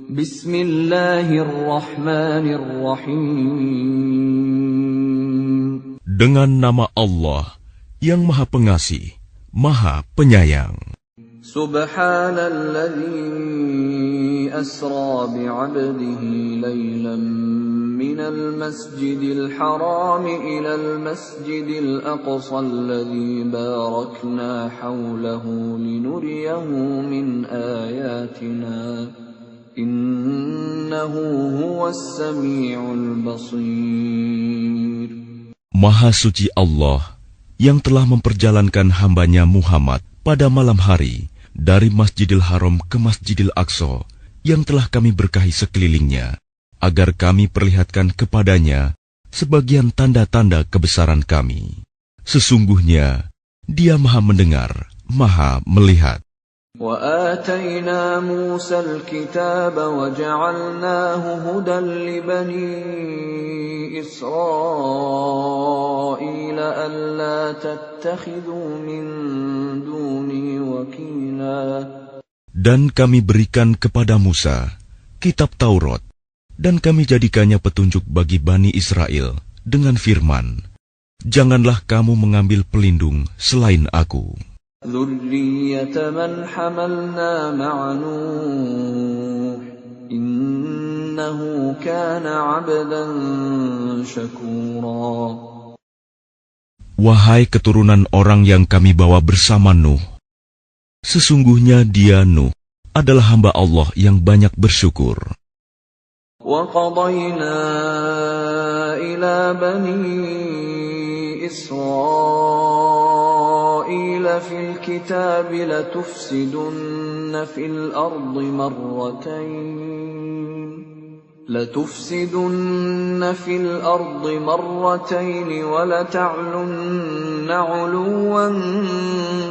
Bismillahirrahmanirrahim. Dengan nama Allah yang Maha Pengasih, Maha Penyayang. Subhanalladzi asra bi'abdihi laylan minal masjidil haram ilal masjidil aqsa alladzi barakna hawlahu linuriyahu min ayatina innahu huwas sami'ul basir. Maha suci Allah yang telah memperjalankan hambanya Muhammad pada malam hari dari Masjidil Haram ke Masjidil Aqsa yang telah kami berkahi sekelilingnya, agar kami perlihatkan kepadanya sebagian tanda-tanda kebesaran kami. Sesungguhnya Dia Maha Mendengar, Maha Melihat. وآتينا موسى الكتاب وجعلناه هدى لبني إسرائيل ألا تتخذوا من دوني وكيلا. Dan kami berikan kepada Musa kitab Taurat, dan kami jadikannya petunjuk bagi Bani Israel dengan firman, janganlah kamu mengambil pelindung selain aku. ذُرِّيَّةَ مَنْ حَمَلْنَا مَعَ نُوحٍ إِنَّهُ كَانَ عَبْدًا شَكُورًا. Wahai keturunan orang yang kami bawa bersama Nuh, sesungguhnya dia Nuh adalah hamba Allah yang banyak bersyukur. وَقَضَيْنَا إِلَى بَنِي إِسْرَائِيلَ فِي الْكِتَابِ لَتُفْسِدُنَّ فِي الْأَرْضِ مَرَّتَيْنِ وَلَتَعْلُنَّ عُلُوًّا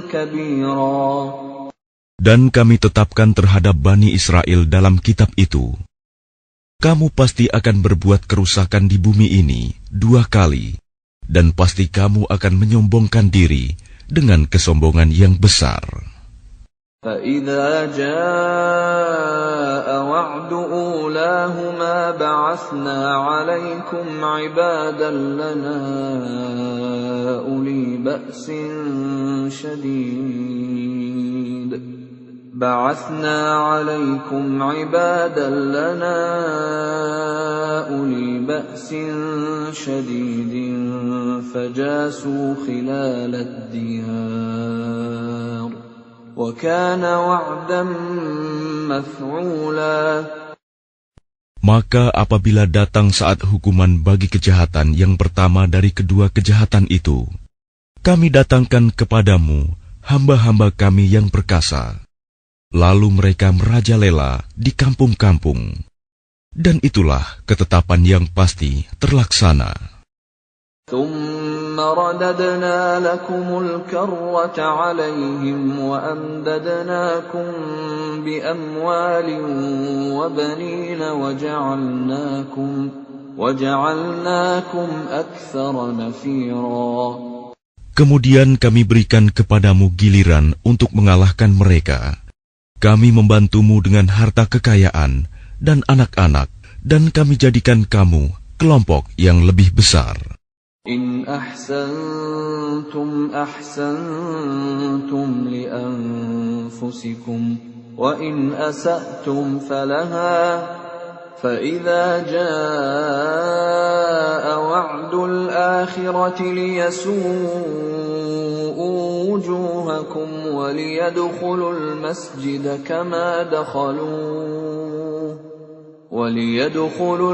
كَبِيرًا. Dan kami tetapkan terhadap Bani Israel dalam kitab itu, kamu pasti akan berbuat kerusakan di bumi ini 2 kali, dan pasti kamu akan menyombongkan diri dengan kesombongan yang besar. فَإِذَا جَاءَ وَعْدُ أُولَاهُمَا بَعَثْنَا عَلَيْكُمْ عِبَادًا لَنَا أُولِي بَأْسٍ شَدِيدٍ فَجَاسُوا خِلَالَ الدِّيَارِ وَكَانَ وَعْدًا مَفْعُولًا. Maka apabila datang saat hukuman bagi kejahatan yang pertama dari kedua kejahatan itu, kami datangkan kepadamu hamba-hamba kami yang perkasa. Lalu mereka merajalela di kampung-kampung. Dan itulah ketetapan yang pasti terlaksana. ثُمَّ رَدَدْنَا لَكُمُ الْكَرَّةَ عَلَيْهِمْ وَأَمْدَدْنَاكُمْ بِأَمْوَالٍ وَبَنِينَ وَجَعَلْنَاكُمْ أَكْثَرَ نَفِيرًا. Kemudian kami berikan kepadamu giliran untuk mengalahkan mereka. Kami membantumu dengan harta kekayaan dan anak-anak, dan kami jadikan kamu kelompok yang lebih besar. إن أحسنتم أحسنتم لأنفسكم وإن أسأتم فلها فإذا جاء وعد الآخرة ليسوءوا وجوهكم وليدخلوا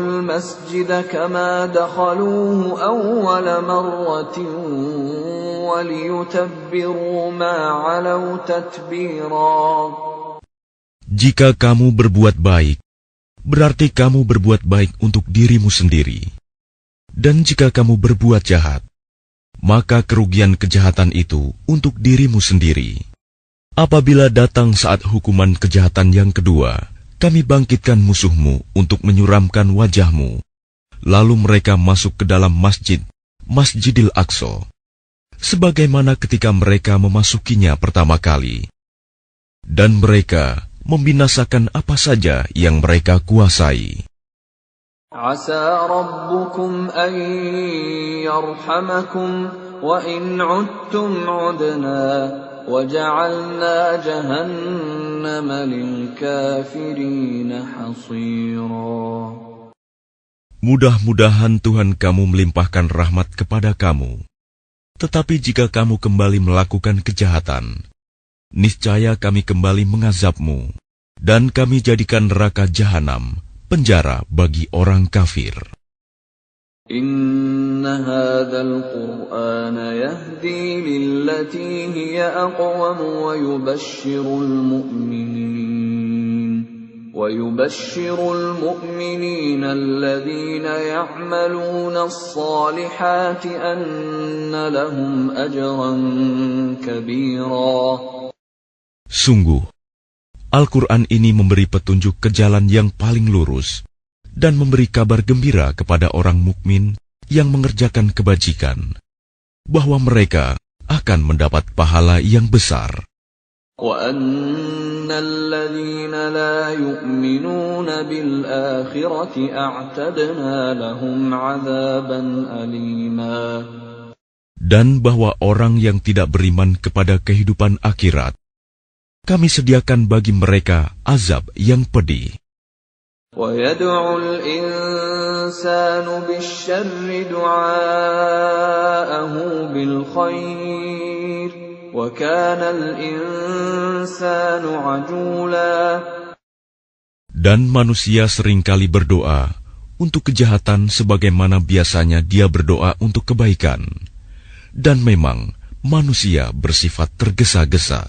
المسجد كما دخلوه أول مرة وليتبروا ما علوا تتبيرا. Jika kamu berbuat baik, berarti kamu berbuat baik untuk dirimu sendiri. Dan jika kamu berbuat jahat, maka kerugian kejahatan itu untuk dirimu sendiri. Apabila datang saat hukuman kejahatan yang kedua, kami bangkitkan musuhmu untuk menyuramkan wajahmu. Lalu mereka masuk ke dalam Masjidil Aqsa, sebagaimana ketika mereka memasukinya pertama kali. Dan mereka membinasakan apa saja yang mereka kuasai. Asa rabbukum an yarhamakum wa in 'udtum 'udna wa ja'alna jahannama lil kafirina hasira. Mudah-mudahan Tuhan kamu melimpahkan rahmat kepada kamu. Tetapi jika kamu kembali melakukan kejahatan, niscaya kami kembali mengazabmu, dan kami jadikan neraka jahanam penjara bagi orang kafir. Inna hadzal Qur'ana yahdi lillati hiya aqwam wa yubashshirul mu'minina alladhina ya'maluna as-salihati anna lahum ajran kabira. Sungguh, Al-Quran ini memberi petunjuk ke jalan yang paling lurus dan memberi kabar gembira kepada orang mukmin yang mengerjakan kebajikan, bahwa mereka akan mendapat pahala yang besar. وَأَنَّ الَّذِينَ لَا يُؤْمِنُونَ بِالْآخِرَةِ أَعْتَدْنَا لَهُمْ عَذَابًا أَلِيمًا. Dan bahwa orang yang tidak beriman kepada kehidupan akhirat, kami sediakan bagi mereka azab yang pedih. وَيَدْعُ الْإِنسَانُ بِالشَّرِّ دُعَاءَهُ بِالْخَيْرِ وَكَانَ الْإِنسَانُ عَجُولًا. Dan manusia seringkali berdoa untuk kejahatan sebagaimana biasanya dia berdoa untuk kebaikan. Dan memang manusia bersifat tergesa-gesa.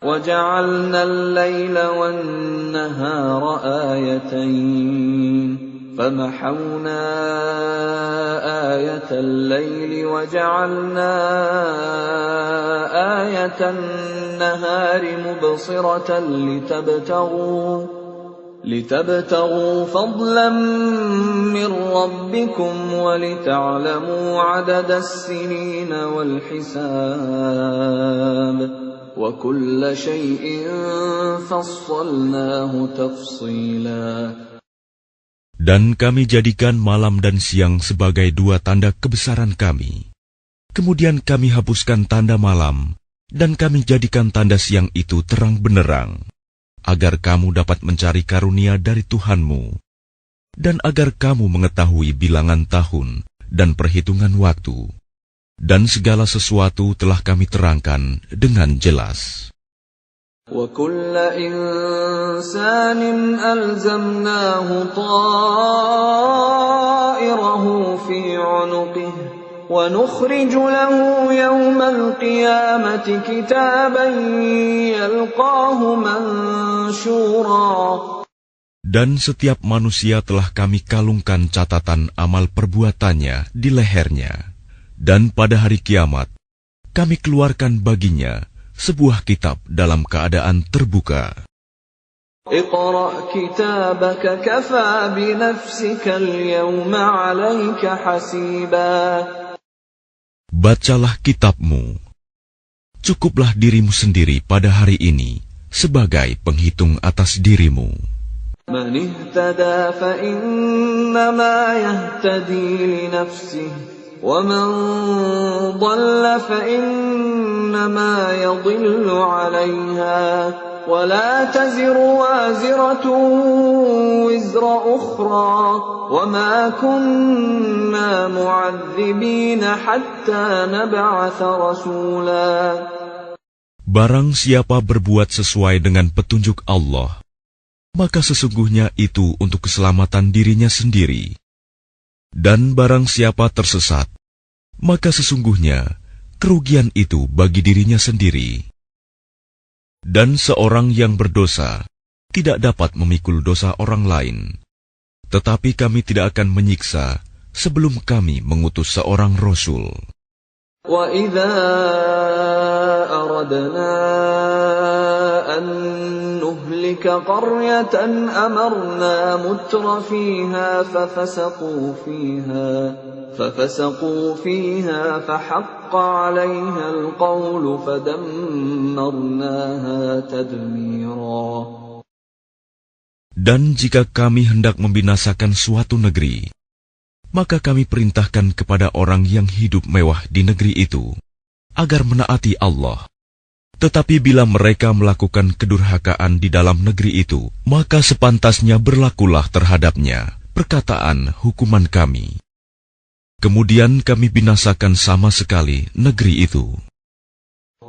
وَجَعَلْنَا اللَّيْلَ وَالنَّهَارَ آيَتَيْنِ فَمَحَوْنَا آيَةَ اللَّيْلِ وَجَعَلْنَا آيَةَ النَّهَارِ مُبْصِرَةً لِتَبْتَغُوا فَضْلًا مِّن رَّبِّكُمْ وَلِتَعْلَمُوا عَدَدَ السِّنِينَ وَالْحِسَابَ وَكُلَّ شَيْءٍ فَصَّلْنَاهُ تَفْصِيلًا. Dan kami jadikan malam dan siang sebagai dua tanda kebesaran kami. Kemudian kami hapuskan tanda malam, dan kami jadikan tanda siang itu terang benderang, agar kamu dapat mencari karunia dari Tuhanmu, dan agar kamu mengetahui bilangan tahun dan perhitungan waktu. Dan segala sesuatu telah kami terangkan dengan jelas. وَكُلَّ إِنسَانٍ أَلْزَمْنَاهُ طَائِرَهُ فِي عُنُقِهِ وَنُخْرِجُ لَهُ يَوْمَ الْقِيَامَةِ كِتَابًا يَلْقَاهُ مَنشُورًا. Dan setiap manusia telah kami kalungkan catatan amal perbuatannya di lehernya. Dan pada hari kiamat, kami keluarkan baginya sebuah kitab dalam keadaan terbuka. Iqra' kitabaka kafa binafsika al-yawma 'alayka hasiba. Bacalah kitabmu. Cukuplah dirimu sendiri pada hari ini sebagai penghitung atas dirimu. Man ihtada fa innama yahtadi li nafsihi وَمَنْ ضَلَّ فَإِنَّمَا يَضِلُّ عَلَيْهَا وَلَا تَزِرُ وَازِرَةٌ وِزْرَ أُخْرَى وَمَا كُنَّا مُعَذِّبِينَ حَتَّى نَبْعَثَ رَسُولًا. Barang siapa berbuat sesuai dengan petunjuk Allah, maka sesungguhnya itu untuk keselamatan dirinya sendiri. Dan barang siapa tersesat, maka sesungguhnya kerugian itu bagi dirinya sendiri. Dan seorang yang berdosa tidak dapat memikul dosa orang lain. Tetapi kami tidak akan menyiksa sebelum kami mengutus seorang Rasul. وَإِذَا أَرَدْنَا أَن نُّهْلِكَ قَرْيَةً أَمَرْنَا مُتْرَ فِيهَا فَفَسَقُوا فِيهَا فَحَقَّ عَلَيْهَا الْقَوْلُ فَدَمَّرْنَاهَا تَدْمِيرًا. Dan jika kami hendak membinasakan suatu negeri, maka kami perintahkan kepada orang yang hidup mewah di negeri itu, agar menaati Allah. Tetapi bila mereka melakukan kedurhakaan di dalam negeri itu, maka sepantasnya berlakulah terhadapnya perkataan hukuman kami. Kemudian kami binasakan sama sekali negeri itu.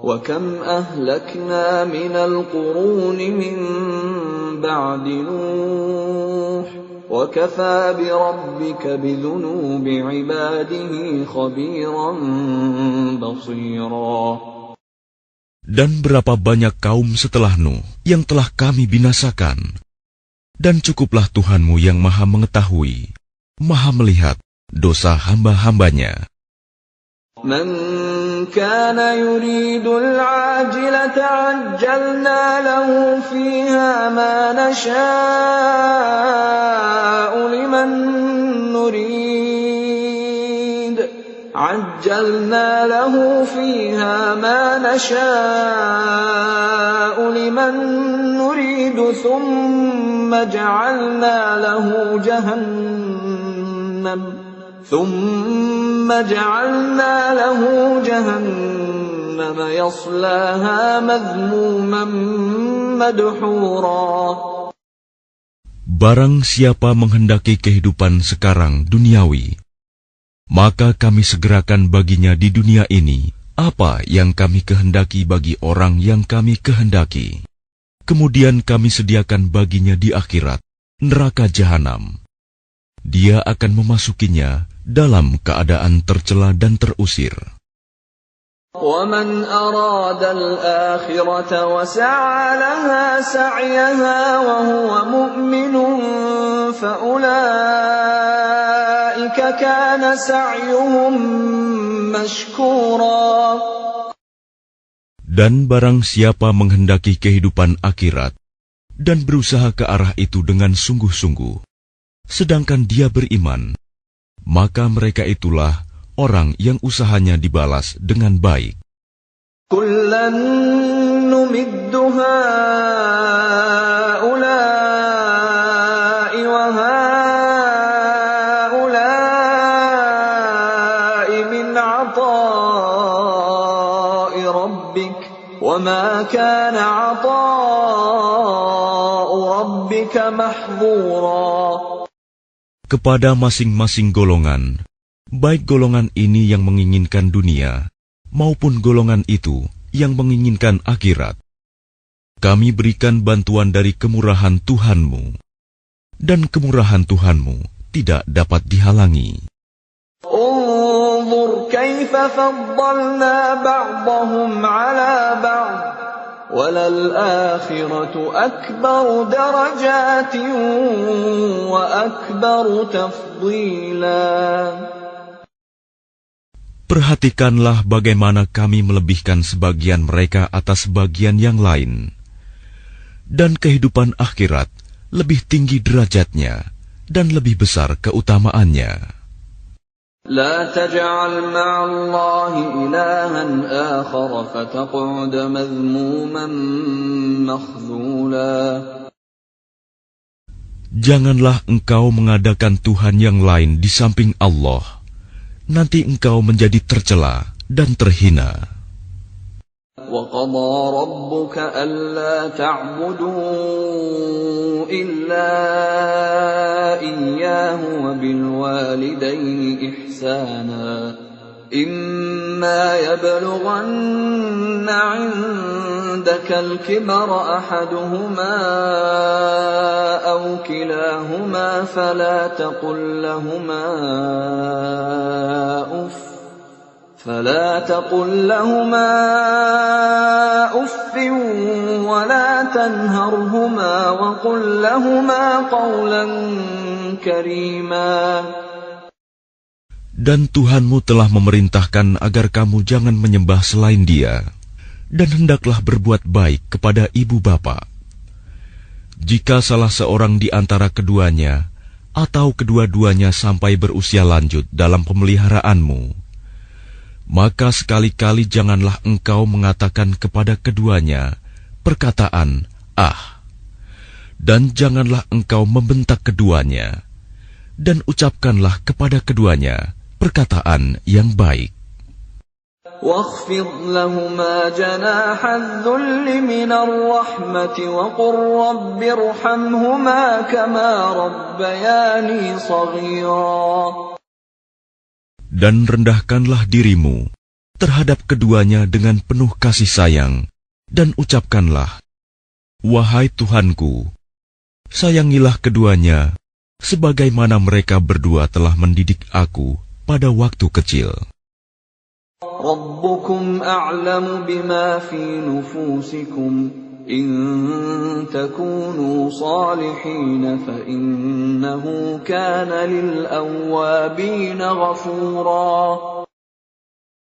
وَكَمْ أَهْلَكْنَا مِنَ الْقُرُونِ مِنْ بَعْدِ نُوحٍ وَكَفَى بِرَبِّكَ بِذُنُوبِ عِبَادِهِ خَبِيرًا بَصِيرًا. Dan berapa banyak kaum setelah Nuh yang telah kami binasakan. Dan cukuplah Tuhanmu yang maha mengetahui, maha melihat dosa hamba-hambanya. مَنْ كَانَ يُرِيدُ الْعَاجِلَةَ عَجَّلْنَا لَهُ فِيهَا مَا نَشَاءُ لِمَنْ نُرِيدُ ثُمَّ جَعَلْنَا لَهُ جَهَنَّمَ يَصْلَاهَا مَذْمُومًا مَدْحُورًا. Barang siapa menghendaki kehidupan sekarang duniawi, maka kami segerakan baginya di dunia ini apa yang kami kehendaki bagi orang yang kami kehendaki. Kemudian kami sediakan baginya di akhirat neraka jahanam. Dia akan memasukinya dalam keadaan tercela dan terusir. وَمَنْ أَرَادَ الْآخِرَةَ وَسَعَى لَهَا سَعْيَهَا وَهُوَ مُؤْمِنٌ فَأُولَئِكَ كَانَ سَعْيُهُمْ مَشْكُورًا. Dan barang siapa menghendaki kehidupan akhirat dan berusaha ke arah itu dengan sungguh-sungguh, sedangkan dia beriman, maka mereka itulah orang yang usahanya dibalas dengan baik. كُلًّا نُمِدُّ هَؤُلَاءِ وَهَؤُلَاءِ مِنْ عَطَاءِ رَبِّكَ وَمَا كَانَ عَطَاءُ رَبِّكَ مَحْظُورًا. Kepada masing-masing golongan, baik golongan ini yang menginginkan dunia, maupun golongan itu yang menginginkan akhirat, kami berikan bantuan dari kemurahan Tuhanmu, dan kemurahan Tuhanmu tidak dapat dihalangi. انظُرْ كَيْفَ فَضَّلْنَا بَعْضَهُمْ عَلَى بَعْضٍ وَلَلْآخِرَةُ أَكْبَرُ دَرَجَاتٍ وَأَكْبَرُ تَفْضِيلًا. Perhatikanlah bagaimana kami melebihkan sebagian mereka atas sebagian yang lain. Dan kehidupan akhirat lebih tinggi derajatnya dan lebih besar keutamaannya. لا تجعل مع الله إلها آخر فتقعد مذموما مخذولا. Janganlah engkau mengadakan Tuhan yang lain di samping Allah. Nanti engkau menjadi tercela dan terhina. وَقَضَى رَبُّكَ أَلَّا تَعْبُدُوا إِلَّا إِيَّاهُ وَبِالْوَالِدَيْنِ إِحْسَانًا إِمَّا يَبْلُغَنَّ عِندَكَ الْكِبَرَ أَحَدُهُمَا أَوْ كِلَاهُمَا فَلَا تقل لهما أف ولا تنهرهما وقل لهما قولا كريما. Dan Tuhanmu telah memerintahkan agar kamu jangan menyembah selain Dia, dan hendaklah berbuat baik kepada ibu bapa. Jika salah seorang di antara keduanya atau kedua-duanya sampai berusia lanjut dalam pemeliharaanmu, maka sekali-kali janganlah engkau mengatakan kepada keduanya perkataan "ah", Dan janganlah engkau membentak keduanya, dan ucapkanlah kepada keduanya perkataan yang baik. واخفض لهما جناح الذل من الرحمة وقل رب ارحمهما كما ربياني صغيرا. Dan rendahkanlah dirimu terhadap keduanya dengan penuh kasih sayang, dan ucapkanlah, wahai Tuhanku, sayangilah keduanya sebagaimana mereka berdua telah mendidik aku pada waktu kecil. ربكم أعلم بما في نفوسكم إن تكونوا صالحين فإنه كان للأوابين غفورا.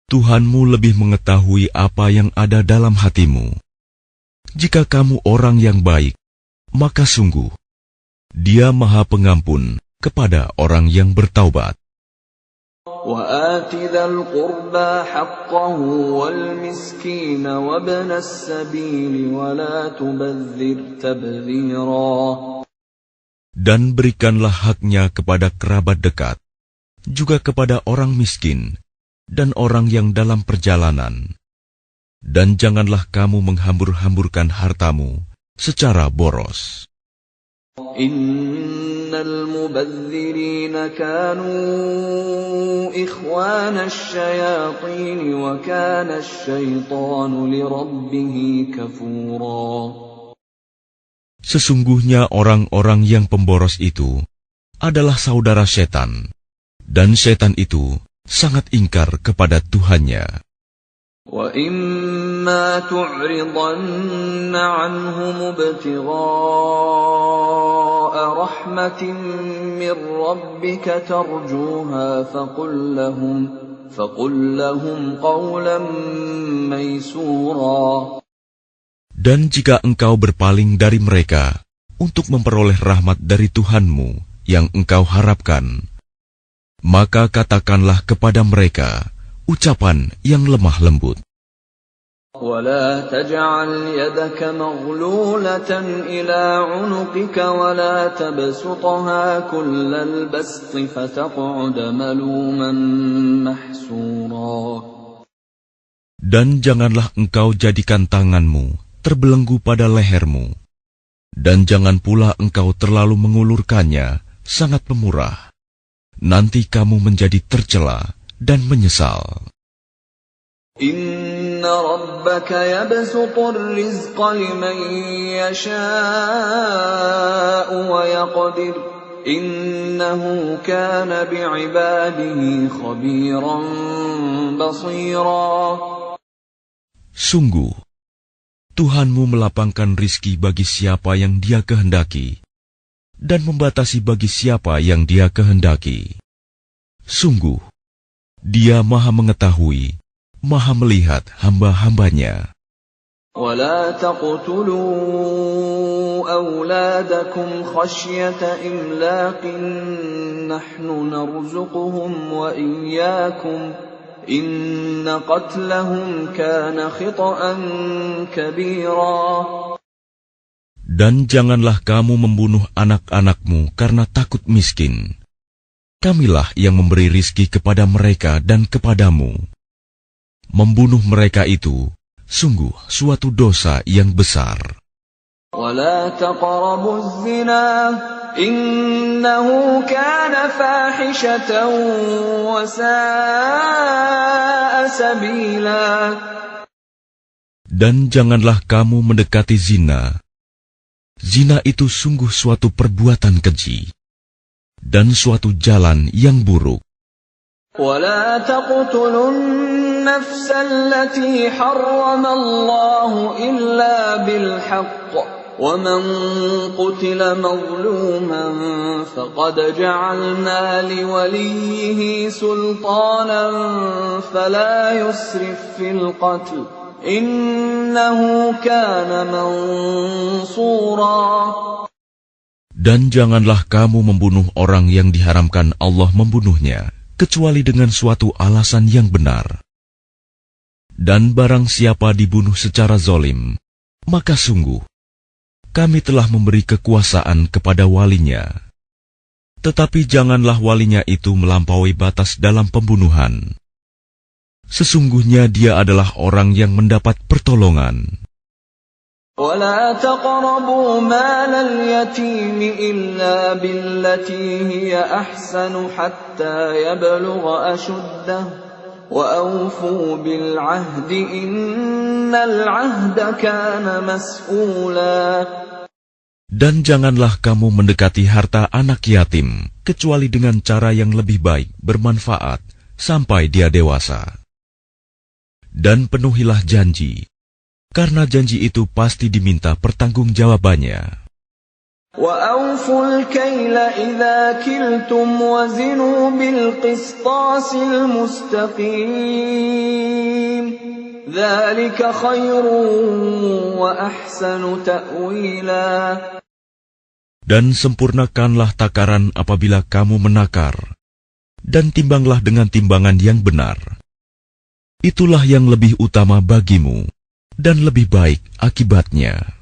Tuhanmu lebih mengetahui apa yang ada dalam hatimu. Jika kamu orang yang baik, maka sungguh Dia Maha Pengampun kepada orang yang bertaubat. وآت ذا القربى حقه والمسكين وابن السبيل ولا تبذر تبذيرا. Dan berikanlah haknya kepada kerabat dekat, juga kepada orang miskin dan orang yang dalam perjalanan. Dan janganlah kamu menghambur-hamburkan hartamu secara boros. Innal mubadzirina kanu ikhwana asyayatin wa kana asyaitanu lirabbih kafura. Sesungguhnya orang-orang yang pemboros itu adalah saudara setan, dan setan itu sangat ingkar kepada Tuhannya. وَإِمَّا تُعْرِضَنَّ عَنْهُمُ ابْتِغَاءَ رَحْمَةٍ مِّن رَّبِّكَ تَرْجُوهَا فَقُل لَّهُمْ قَوْلًا مَّيْسُورًا. Dan jika engkau berpaling dari mereka untuk memperoleh rahmat dari Tuhanmu yang engkau harapkan, maka katakanlah kepada mereka ucapan yang lemah lembut. وَلَا تَجْعَلْ يَدَكَ مَغْلُولَةً إِلَى عُنُقِكَ وَلَا تَبْسُطْهَا كُلَّ الْبَسْطِ فَتَقْعُدَ مَلُومًا مَحْسُورًا. Dan janganlah engkau jadikan tanganmu terbelenggu pada lehermu, dan jangan pula engkau terlalu mengulurkannya sangat pemurah. Nanti kamu menjadi tercela dan menyesal. Inna rabbaka yabsutur rizqa liman yasha'u wa yaqdir. Innahu kana bi'ibadihi khabiran basira. Sungguh, Tuhanmu melapangkan rizki bagi siapa yang Dia kehendaki, dan membatasi bagi siapa yang Dia kehendaki. Sungguh, Dia Maha mengetahui, Maha melihat hamba-hambanya. وَلَا تَقْتُلُوا أَوْلَادَكُمْ خَشْيَةَ إِمْلَاقٍ نَحْنُ نَرْزُقُهُمْ وَإِيَّاكُمْ إِنَّ قَتْلَهُمْ كَانَ خِطْئًا كَبِيرًا. Dan janganlah kamu membunuh anak-anakmu karena takut miskin. Kamilah yang memberi rizki kepada mereka dan kepadamu. Membunuh mereka itu sungguh suatu dosa yang besar. وَلَا تَقْرَبُوا الزِّنَا إِنَّهُ كَانَ فَاحِشَةً وَسَاءَ سَبِيلًا. Dan janganlah kamu mendekati zina. Zina itu sungguh suatu perbuatan keji dan suatu jalan yang buruk. وَلَا تَقْتُلُوا النَّفْسَ الَّتِي حَرَّمَ اللَّهُ إِلَّا بِالْحَقِّ وَمَنْ قُتِلَ مَظْلُومًا فَقَدْ جَعَلْنَا لِوَلِيِّهِ سُلْطَانًا فَلَا يُسْرِفْ فِي الْقَتْلِ إِنَّهُ كَانَ مَنْصُورًا. Dan janganlah kamu membunuh orang yang diharamkan Allah membunuhnya, kecuali dengan suatu alasan yang benar. Dan barang siapa dibunuh secara zalim, maka sungguh kami telah memberi kekuasaan kepada walinya. Tetapi janganlah walinya itu melampaui batas dalam pembunuhan. Sesungguhnya dia adalah orang yang mendapat pertolongan. ولا تقربوا مال اليتيم إلا بالتي هي أحسن حتى يبلغ أشده وأوفوا بالعهد إن العهد كان مسؤولا. Dan janganlah kamu mendekati harta anak yatim kecuali dengan cara yang lebih baik, bermanfaat sampai dia dewasa. Dan penuhilah janji, karena janji itu pasti diminta pertanggungjawabannya. وَأَوْفُوا الْكَيْلَ إِذَا كِلْتُمْ وَزِنُوا بِالْقِسْطَاسِ الْمُسْتَقِيمِ ذَلِكَ خَيْرٌ وَأَحْسَنُ تَأْوِيلًا. Dan sempurnakanlah takaran apabila kamu menakar, dan timbanglah dengan timbangan yang benar. Itulah yang lebih utama bagimu, dan lebih baik akibatnya.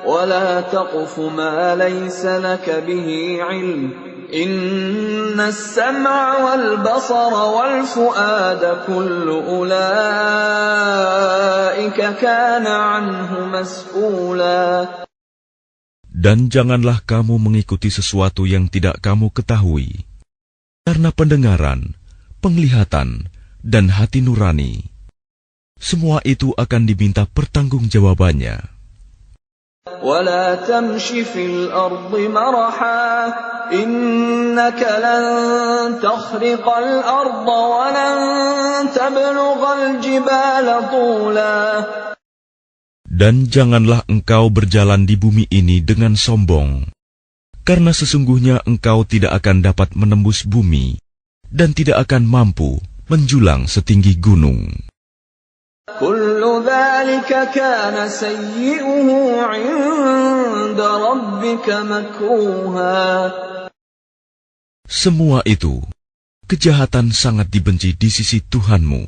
وَلَا تَقْفُ مَا لَيْسَ لَكَ بِهِ عِلْمٌ إِنَّ السَّمْعَ وَالْبَصَرَ وَالْفُؤَادَ كُلُّ أُولَئِكَ كَانَ عَنْهُ مَسْئُولًا. Dan janganlah kamu mengikuti sesuatu yang tidak kamu ketahui, karena pendengaran, penglihatan, dan hati nurani, semua itu akan diminta pertanggungjawabannya. وَلَا تَمْشِ فِي الْأَرْضِ مَرَحًا إِنَّكَ لَن تَخْرِقَ الْأَرْضَ وَلَن تَبْلُغَ الْجِبَالَ طُولًا. Dan janganlah engkau berjalan di bumi ini dengan sombong, karena sesungguhnya engkau tidak akan dapat menembus bumi dan tidak akan mampu menjulang setinggi gunung. كُلُّ ذَلِكَ كَانَ سَيِّئُهُ عِندَ رَبِّكَ مَكْرُوهًا. Semua itu, kejahatan sangat dibenci di sisi Tuhanmu.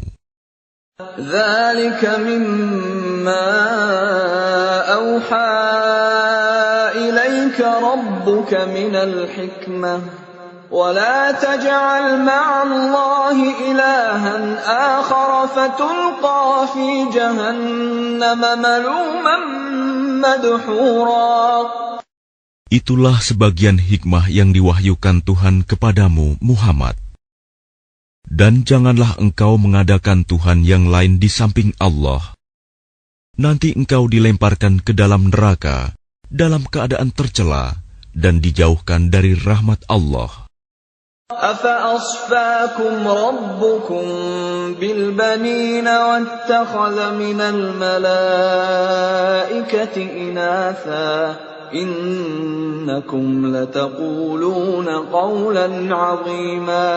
ذَلِكَ مِمَّا أَوْحَى إِلَيْكَ رَبُّكَ مِنَ الْحِكْمَةِ وَلَا تَجْعَلْ مَعَ اللَّهِ إِلَٰهًا آخَرَ فَتُلْقَىٰ فِي جَهَنَّمَ مَلُومًا مَدْحُورًا. Itulah sebagian hikmah yang diwahyukan Tuhan kepadamu, Muhammad. Dan janganlah engkau mengadakan Tuhan yang lain di samping Allah. Nanti engkau dilemparkan ke dalam neraka dalam keadaan tercela dan dijauhkan dari rahmat Allah. أَفَأَصْفَاكُمْ رَبُّكُمْ بِالْبَنِينَ وَاتَّخَذَ مِنَ الْمَلَائِكَةِ إِنَاثًا إِنَّكُمْ لَتَقُولُونَ قَوْلًا عَظِيمًا.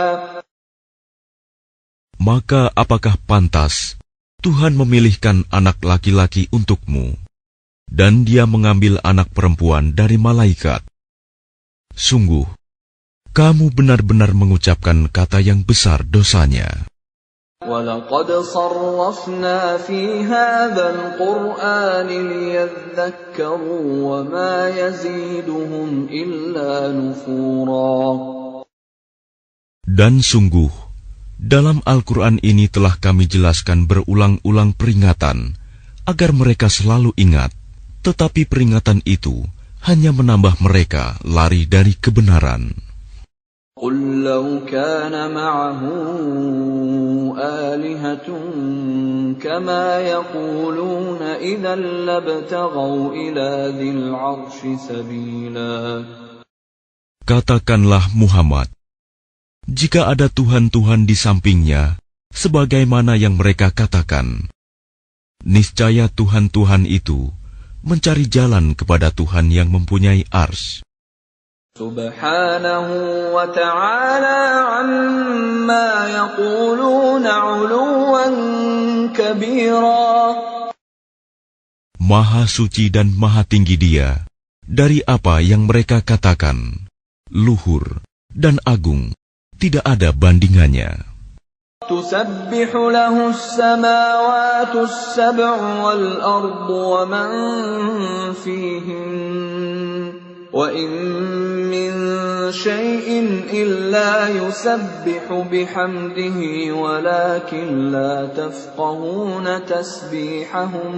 Maka apakah pantas Tuhan memilihkan anak laki-laki untukmu, dan Dia mengambil anak perempuan dari malaikat? Sungguh, kamu benar-benar mengucapkan kata yang besar dosanya. وَلَقَدْ صَرَّفْنَا فِي هَذَا الْقُرْآنِ لِيَذَّكَّرُوا وَمَا يَزِيدُهُمْ إِلَّا نُفُورًا. Dan sungguh, dalam Al-Quran ini telah kami jelaskan berulang-ulang peringatan, agar mereka selalu ingat, tetapi peringatan itu hanya menambah mereka lari dari kebenaran. قُلْ لَوْ كَانَ مَعَهُ آلِهَةٌ كَمَا يَقُولُونَ إِذًا لَابْتَغَوْا إِلَى ذِي الْعَرْشِ سَبِيلًا. Katakanlah Muhammad, jika ada Tuhan-Tuhan di sampingnya, sebagaimana yang mereka katakan, niscaya Tuhan-Tuhan itu mencari jalan kepada Tuhan yang mempunyai Arsy. Subhanahu wa ta'ala amma yaquluna 'uluwan kabira. Maha suci dan maha tinggi Dia dari apa yang mereka katakan, luhur dan agung, tidak ada bandingannya. تسبح له السماوات السبع والأرض ومن فيهن وإن من شيء إلا يسبح بحمده ولكن لا تفقهون تسبيحهم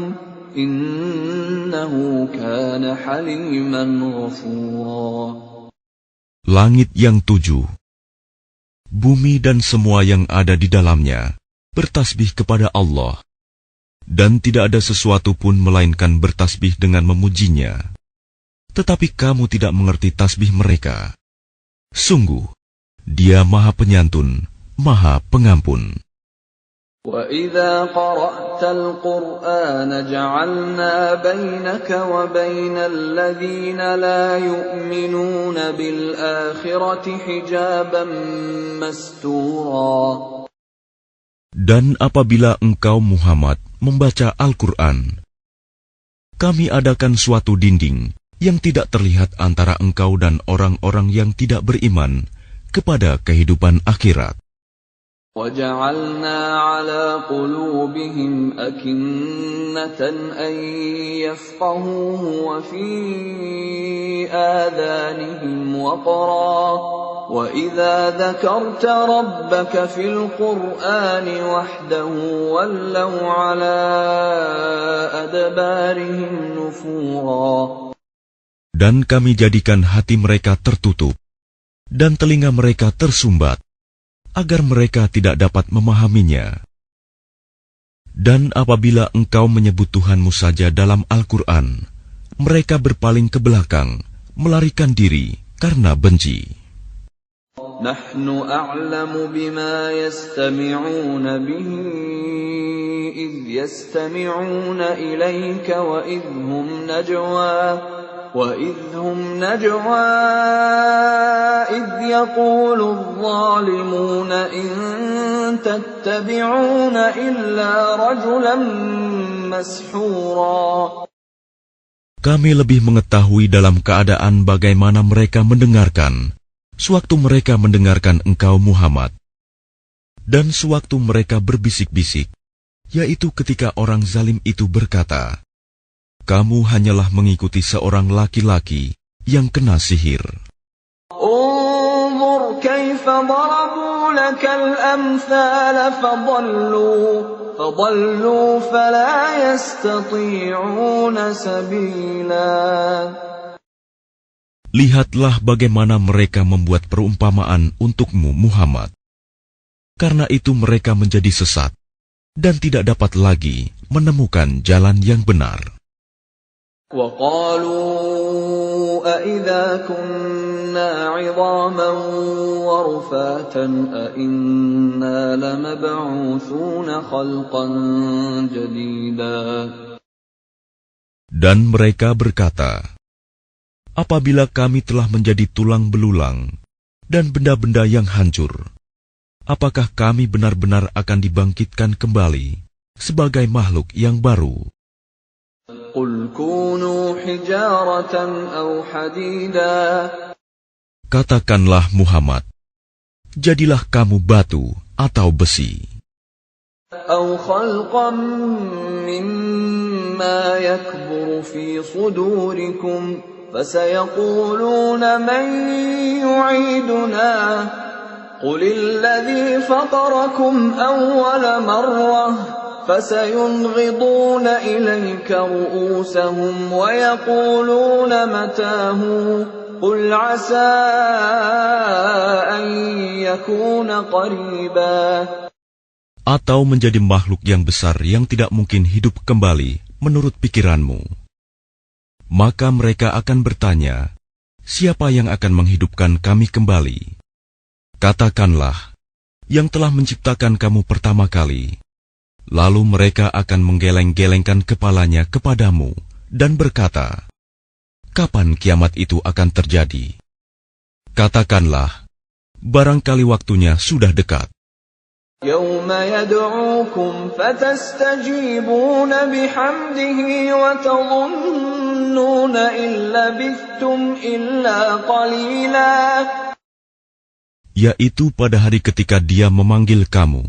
إنه كان حليما غفورا. Langit yang 7, bumi dan semua yang ada di dalamnya bertasbih kepada Allah, dan tidak ada sesuatu pun melainkan bertasbih dengan memujinya. Tetapi kamu tidak mengerti tasbih mereka. Sungguh, Dia Maha Penyantun, Maha Pengampun. وَإِذَا قَرَأْتَ الْقُرْآنَ جَعَلْنَا بَيْنَكَ وَبَيْنَ الَّذِينَ لَا يُؤْمِنُونَ بِالْآخِرَةِ حِجَابًا مَسْتُورًا. Dan apabila engkau Muhammad membaca Al-Quran, kami adakan suatu dinding yang tidak terlihat antara engkau dan orang-orang yang tidak beriman kepada kehidupan akhirat. وَجَعَلْنَا عَلَى قُلُوبِهِمْ أَكِنَّةً أَن يَفْقَهُوهُ وَفِي آذَانِهِمْ وَقْرًا وَإِذَا ذَكَرْتَ رَبَّكَ فِي الْقُرْآنِ وَحْدَهُ وَلَّوْا عَلَى أَدْبَارِهِمْ نُفُورًا. Dan kami jadikan hati mereka tertutup dan telinga mereka tersumbat, agar mereka tidak dapat memahaminya. Dan apabila engkau menyebut Tuhanmu saja dalam Al-Quran, mereka berpaling ke belakang, melarikan diri karena benci. Nahnu a'lamu bima yastami'una bihi idh yastami'una ilayka wa idhum najwa إذ يقول الظالمون إن تتبعون إلا رجلا مسحورا. Kami lebih mengetahui dalam keadaan bagaimana mereka mendengarkan, sewaktu mereka mendengarkan engkau Muhammad, dan sewaktu mereka berbisik-bisik, yaitu ketika orang zalim itu berkata, kamu hanyalah mengikuti seorang laki-laki yang kena sihir. انظر كيف ضربوا لك الأمثال فضلوا فلا يستطيعون سبيلا. Lihatlah bagaimana mereka membuat perumpamaan untukmu Muhammad. Karena itu mereka menjadi sesat dan tidak dapat lagi menemukan jalan yang benar. وَقَالُوا أَإِذَا كُنَّا عِظَامًا وَرُفَاتًا أَإِنَّا لَمَبْعُوثُونَ خَلْقًا جَدِيدًا. Dan mereka berkata, apabila kami telah menjadi tulang belulang dan benda-benda yang hancur, apakah kami benar-benar akan dibangkitkan kembali sebagai makhluk yang baru? قُلْ كُونُوا حِجَارَةً أَوْ حَدِيدًا. Katakanlah Muhammad, jadilah kamu batu atau besi. أَوْ خَلْقًا مِّمَّا يَكْبُرُ فِي صُدُورِكُمْ فَسَيَقُولُونَ مَن يُعِيدُنَا قُلِ الَّذِي فَطَرَكُمْ أَوَّلَ مَرَّةٍ فَسَيُنْغِضُونَ إِلَيْكَ رُءُوسَهُمْ وَيَقُولُونَ مَتَىٰ قُلْ عَسَىٰ أَن يَكُونَ قَرِيبًا. Atau menjadi makhluk yang besar yang tidak mungkin hidup kembali menurut pikiranmu. Maka mereka akan bertanya, siapa yang akan menghidupkan kami kembali? Katakanlah, yang telah menciptakan kamu pertama kali. Lalu mereka akan menggeleng-gelengkan kepalanya kepadamu dan berkata, kapan kiamat itu akan terjadi? Katakanlah, barangkali waktunya sudah dekat. يَوْمَ يَدْعُوكُمْ فَتَسْتَجِيبُونَ بِحَمْدِهِ وَتَظُنُّونَ إِن لَّبِثْتُمْ إِلَّا قَلِيلًا. Yaitu pada hari ketika Dia memanggil kamu,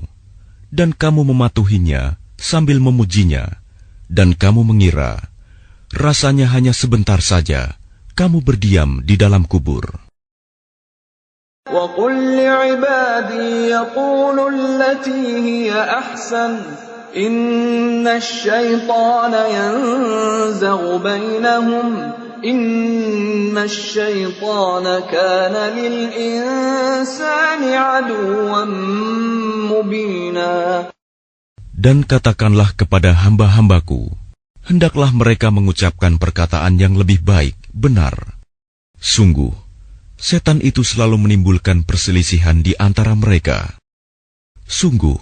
dan kamu mematuhinya sambil memujinya, dan kamu mengira rasanya hanya sebentar saja kamu berdiam di dalam kubur. وَقُلْ لِعِبَادِي يَقُولُوا الَّتِي هِيَ أَحْسَنُ إِنَّ الشَّيْطَانَ يَنزَغُ بَيْنَهُمْ إِنَّ الشَّيْطَانَ كَانَ لِلْإِنسَانِ عَدُوًّا مُبِينًا. Dan katakanlah kepada hamba-hambaku, hendaklah mereka mengucapkan perkataan yang lebih baik, benar. Sungguh, setan itu selalu menimbulkan perselisihan di antara mereka. Sungguh,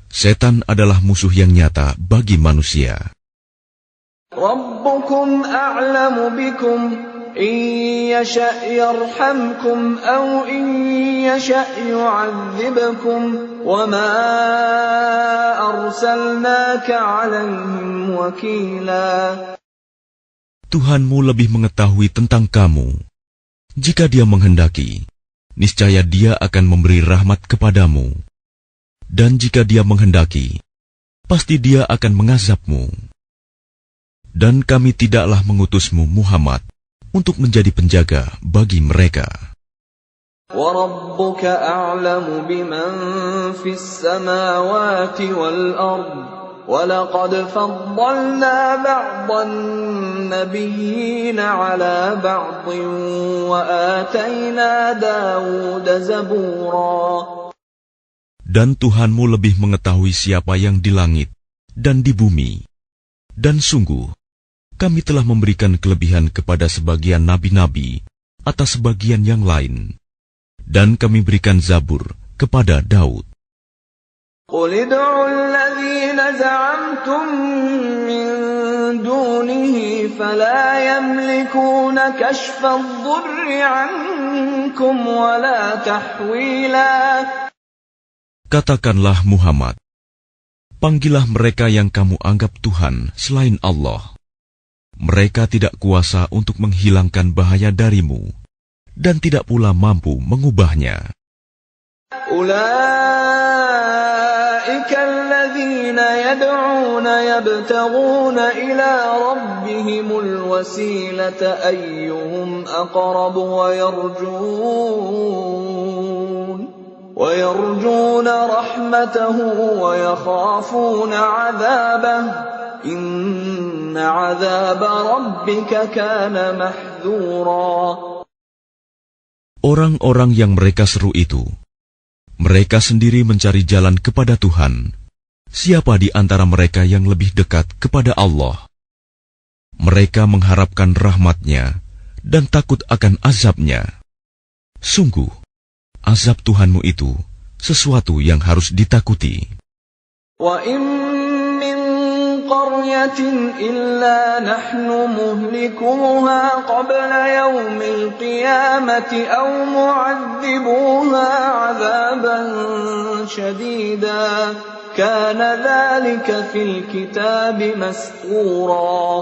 setan adalah musuh yang nyata bagi manusia. رَبُّكُمْ أَعْلَمُ بِكُمْ إِنْ يَشَأْ يَرْحَمْكُمْ أَوْ إِنْ يَشَأْ يُعَذِّبْكُمْ وَمَا أَرْسَلْنَاكَ عَلَيْهِمْ وَكِيلًا. Tuhanmu lebih mengetahui tentang kamu. Jika Dia menghendaki, niscaya Dia akan memberi rahmat kepadamu. Dan jika Dia menghendaki, pasti Dia akan mengazabmu. Dan kami tidaklah mengutusmu Muhammad untuk menjadi penjaga bagi mereka. وَرَبُّكَ أَعْلَمُ بِمَنْ فِي السَّمَاوَاتِ وَالْأَرْضِ وَلَقَدْ فَضَّلْنَا بَعْضَ النَّبِيِّينَ عَلَى بَعْضٍ وَآتَيْنَا دَاوُودَ زَبُورًا. Dan Tuhanmu lebih mengetahui siapa yang di langit dan di bumi. Dan sungguh, kami telah memberikan kelebihan kepada sebagian nabi-nabi atas sebagian yang lain. Dan kami berikan Zabur kepada Daud. قُلِ ادْعُوا الَّذِينَ زَعَمْتُم مِّن دُونِهِ فَلَا يَمْلِكُونَ كَشْفَ الضُّرِّ عَنكُمْ وَلَا تَحْوِيلًا. Katakanlah Muhammad, panggillah mereka yang kamu anggap Tuhan selain Allah. Mereka tidak kuasa untuk menghilangkan bahaya darimu, dan tidak pula mampu mengubahnya. أُولَئِكَ الَّذِينَ يَدْعُونَ يَبْتَغُونَ إِلَى رَبِّهِمُ الْوَسِيلَةَ أَيُّهُمْ أَقْرَبُ وَيَرْجُونَ رَحْمَتَهُ وَيَخَافُونَ عَذَابَهُ إِنَّ عَذَابَ رَبِّكَ كَانَ مَحْذُورًا. Orang-orang yang mereka seru itu, mereka sendiri mencari jalan kepada Tuhan. Siapa di antara mereka yang lebih dekat kepada Allah? Mereka mengharapkan rahmat-Nya dan takut akan azab-Nya. Sungguh, azab Tuhanmu itu sesuatu yang harus ditakuti. قَرْيَةٍ إِلَّا نَحْنُ مُهْلِكُوهَا قَبْلَ يَوْمِ الْقِيَامَةِ أَوْ مُعَذِّبُوهَا عَذَابًا شَدِيدًا كَانَ ذَلِكَ فِي الْكِتَابِ مَسْطُورًا.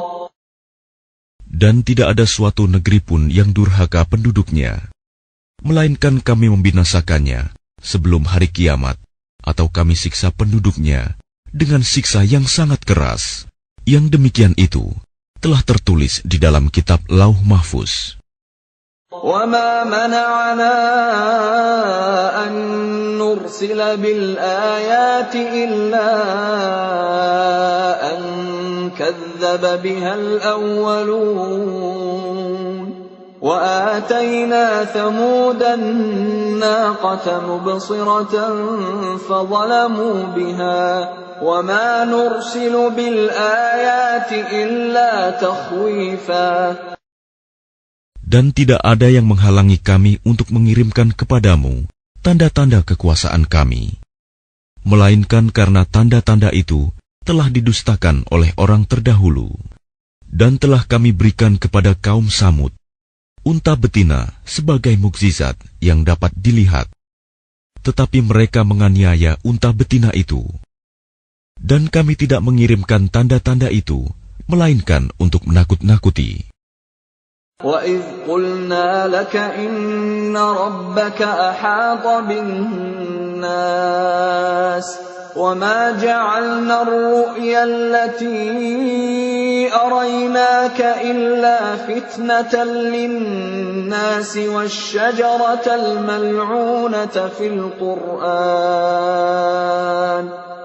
Dan tidak ada suatu negeri pun yang durhaka penduduknya, melainkan kami membinasakannya sebelum hari kiamat, atau kami siksa penduduknya dengan siksa yang sangat keras. Yang demikian itu telah tertulis di dalam kitab Lauh Mahfuz. وَمَا مَنَعَنَا أَن نُّرْسِلَ بِالْآيَاتِ إِلَّا أَن كَذَّبَ بِهَا الْأَوَّلُونَ وَآتَيْنَا ثَمُودَ النَّاقَةَ مُبْصِرَةً فَظَلَمُوا بِهَا وَمَا نُرْسِلُ بِالْآيَاتِ إِلَّا تَخْوِيفًا. Dan tidak ada yang menghalangi kami untuk mengirimkan kepadamu tanda-tanda kekuasaan kami, melainkan karena tanda-tanda itu telah didustakan oleh orang terdahulu. Dan telah kami berikan kepada kaum Samud unta betina sebagai mukjizat yang dapat dilihat. Tetapi mereka menganiaya unta betina itu. Dan kami tidak mengirimkan tanda-tanda itu, melainkan untuk menakut-nakuti. وَإِذْ قُلْنَا لَكَ إِنَّ رَبَّكَ أَحَاطَ بِالنَّاسِ وما جعلنا الرؤيا التي أريناك إلا فتنة للناس والشجرة الملعونة في القرآن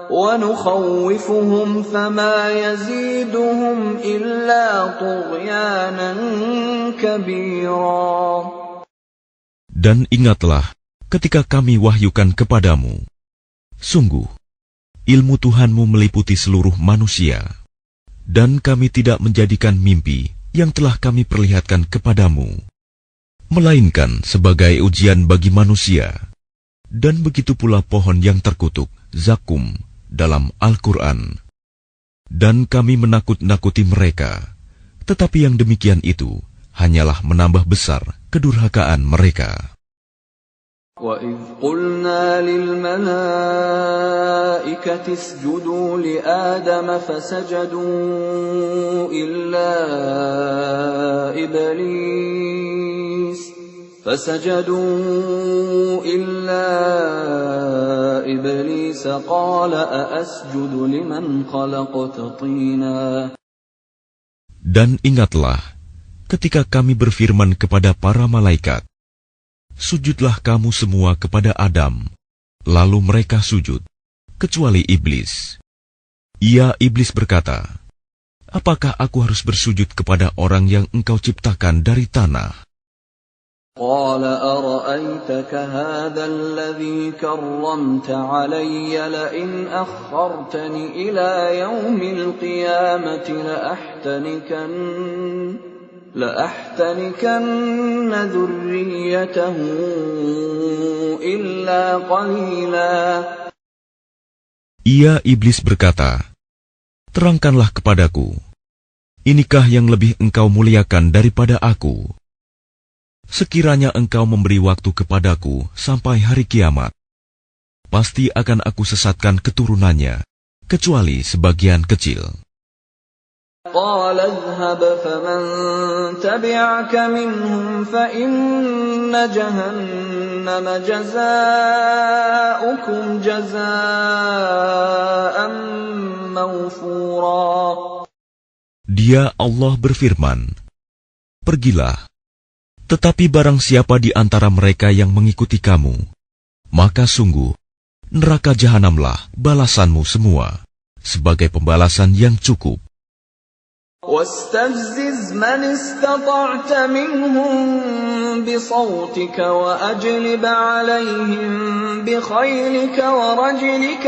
ونخوفهم فما يزيدهم إلا طغيانا كبيرا. Dan ingatlah ketika kami wahyukan kepadamu, sungguh ilmu Tuhanmu meliputi seluruh manusia, dan kami tidak menjadikan mimpi yang telah kami perlihatkan kepadamu, melainkan sebagai ujian bagi manusia. Dan begitu pula pohon yang terkutuk, zakum, dalam Al-Quran. Dan kami menakut-nakuti mereka, tetapi yang demikian itu hanyalah menambah besar kedurhakaan mereka. وَإِذْ قُلْنَا لِلْمَلَائِكَةِ اسْجُدُوا لِآدَمَ فَسَجَدُوا إِلَّا إِبْلِيسَ قَالَ أَأَسْجُدُ لِمَنْ خَلَقْتَ طِينًا. Dan ingatlah ketika kami berfirman kepada para malaikat, sujudlah kamu semua kepada Adam. Lalu mereka sujud, kecuali iblis. Iblis berkata, apakah aku harus bersujud kepada orang yang engkau ciptakan dari tanah? قال أرأيتك هذا الذي كرمت علي لئن أخرتني إلى يوم القيامة لأحتنكن ذريته إلا قليلا. Iblis berkata, terangkanlah kepadaku, inikah yang lebih engkau muliakan daripada aku? Sekiranya engkau memberi waktu kepadaku sampai hari kiamat, pasti akan aku sesatkan keturunannya, kecuali sebagian kecil. قال اذهب فمن تبعك منهم فإن جهنم جزاؤكم جزاء موفورا. Dia Allah berfirman, pergilah. Tetapi barang siapa di antara mereka yang mengikuti kamu, maka sungguh neraka jahanamlah balasanmu semua, sebagai pembalasan yang cukup. واستفزز من استطعت منهم بصوتك وأجلب عليهم بخيلك ورجلك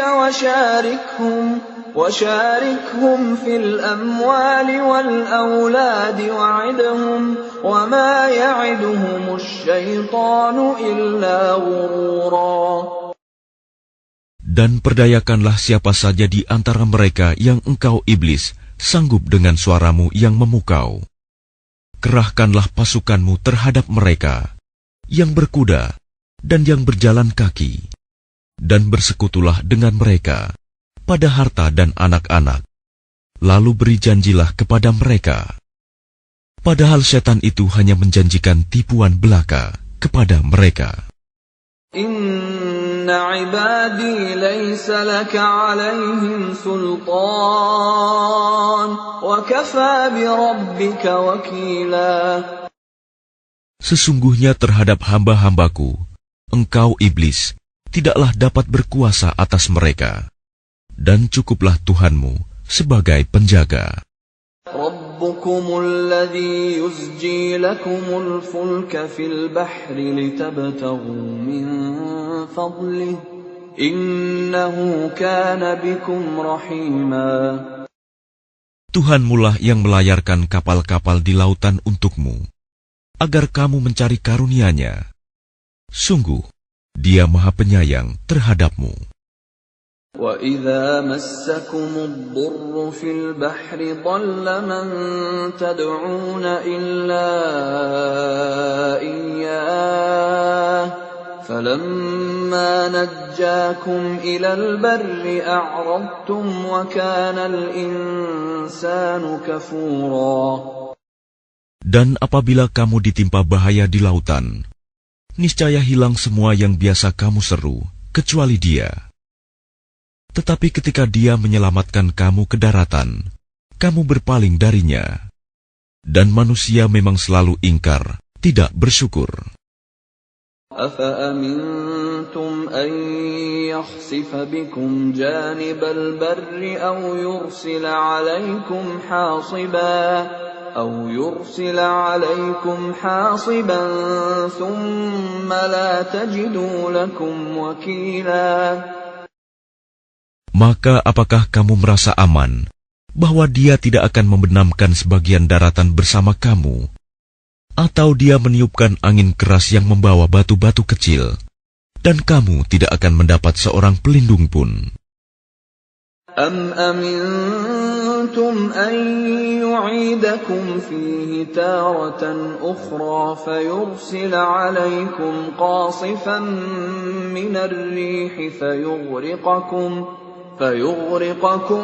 وشاركهم في الأموال والأولاد وعدهم وما يعدهم الشيطان إلا غرورا. Dan perdayakanlah siapa saja di antara mereka yang engkau iblis sanggup dengan suaramu yang memukau. Kerahkanlah pasukanmu terhadap mereka, yang berkuda dan yang berjalan kaki, dan bersekutulah dengan mereka pada harta dan anak-anak. Lalu beri janjilah kepada mereka. Padahal setan itu hanya menjanjikan tipuan belaka kepada mereka. Inna ibadi laysa laka alaihim sultan wa kafa bi rabbika wakila. Sesungguhnya terhadap hamba-hambaku, engkau iblis tidaklah dapat berkuasa atas mereka, dan cukuplah Tuhanmu sebagai penjaga. Rabbukumul ladzi yusji lakumul fulka fil bahri litabtaghu min fadlihi innahu kana bikum rahima. Tuhanmulah yang melayarkan kapal-kapal di lautan untukmu, agar kamu mencari karunia-Nya. Sungguh, Dia Maha Penyayang terhadapmu. وَإِذَا مَسَّكُمُ الضُّرُّ فِي الْبَحْرِ ضَلَّ مَن تَدْعُونَ إِلَّا إِيَّاهُ فَلَمَّا نَجَّاكُمْ إِلَى الْبَرِّ أَعْرَضْتُمْ وَكَانَ الْإِنسَانُ كَفُورًا. Dan apabila kamu ditimpa bahaya di lautan, niscaya hilang semua yang biasa kamu seru, kecuali Dia. Tetapi ketika Dia menyelamatkan kamu ke daratan, kamu berpaling darinya. Dan manusia memang selalu ingkar, tidak bersyukur. أَفَأَمِنْتُمْ أَنْ يَخْسِفَ بِكُمْ جَانِبَ الْبَرِّ أَوْ يُرْسِلَ عَلَيْكُمْ حَاصِبًا ثُمَّ لَا تَجِدُوا لَكُمْ وَكِيلًا. Maka apakah kamu merasa aman bahwa Dia tidak akan membenamkan sebagian daratan bersama kamu, atau Dia meniupkan angin keras yang membawa batu-batu kecil, dan kamu tidak akan mendapat seorang pelindung pun? أَمْ أَمِنْتُمْ أَنْ يُعِيدَكُمْ فِيهِ تَارَةً أُخْرَى فَيُرْسِلَ عَلَيْكُمْ قَاصِفًا مِنَ الرِّيحِ فَيُغْرِقَكُمْ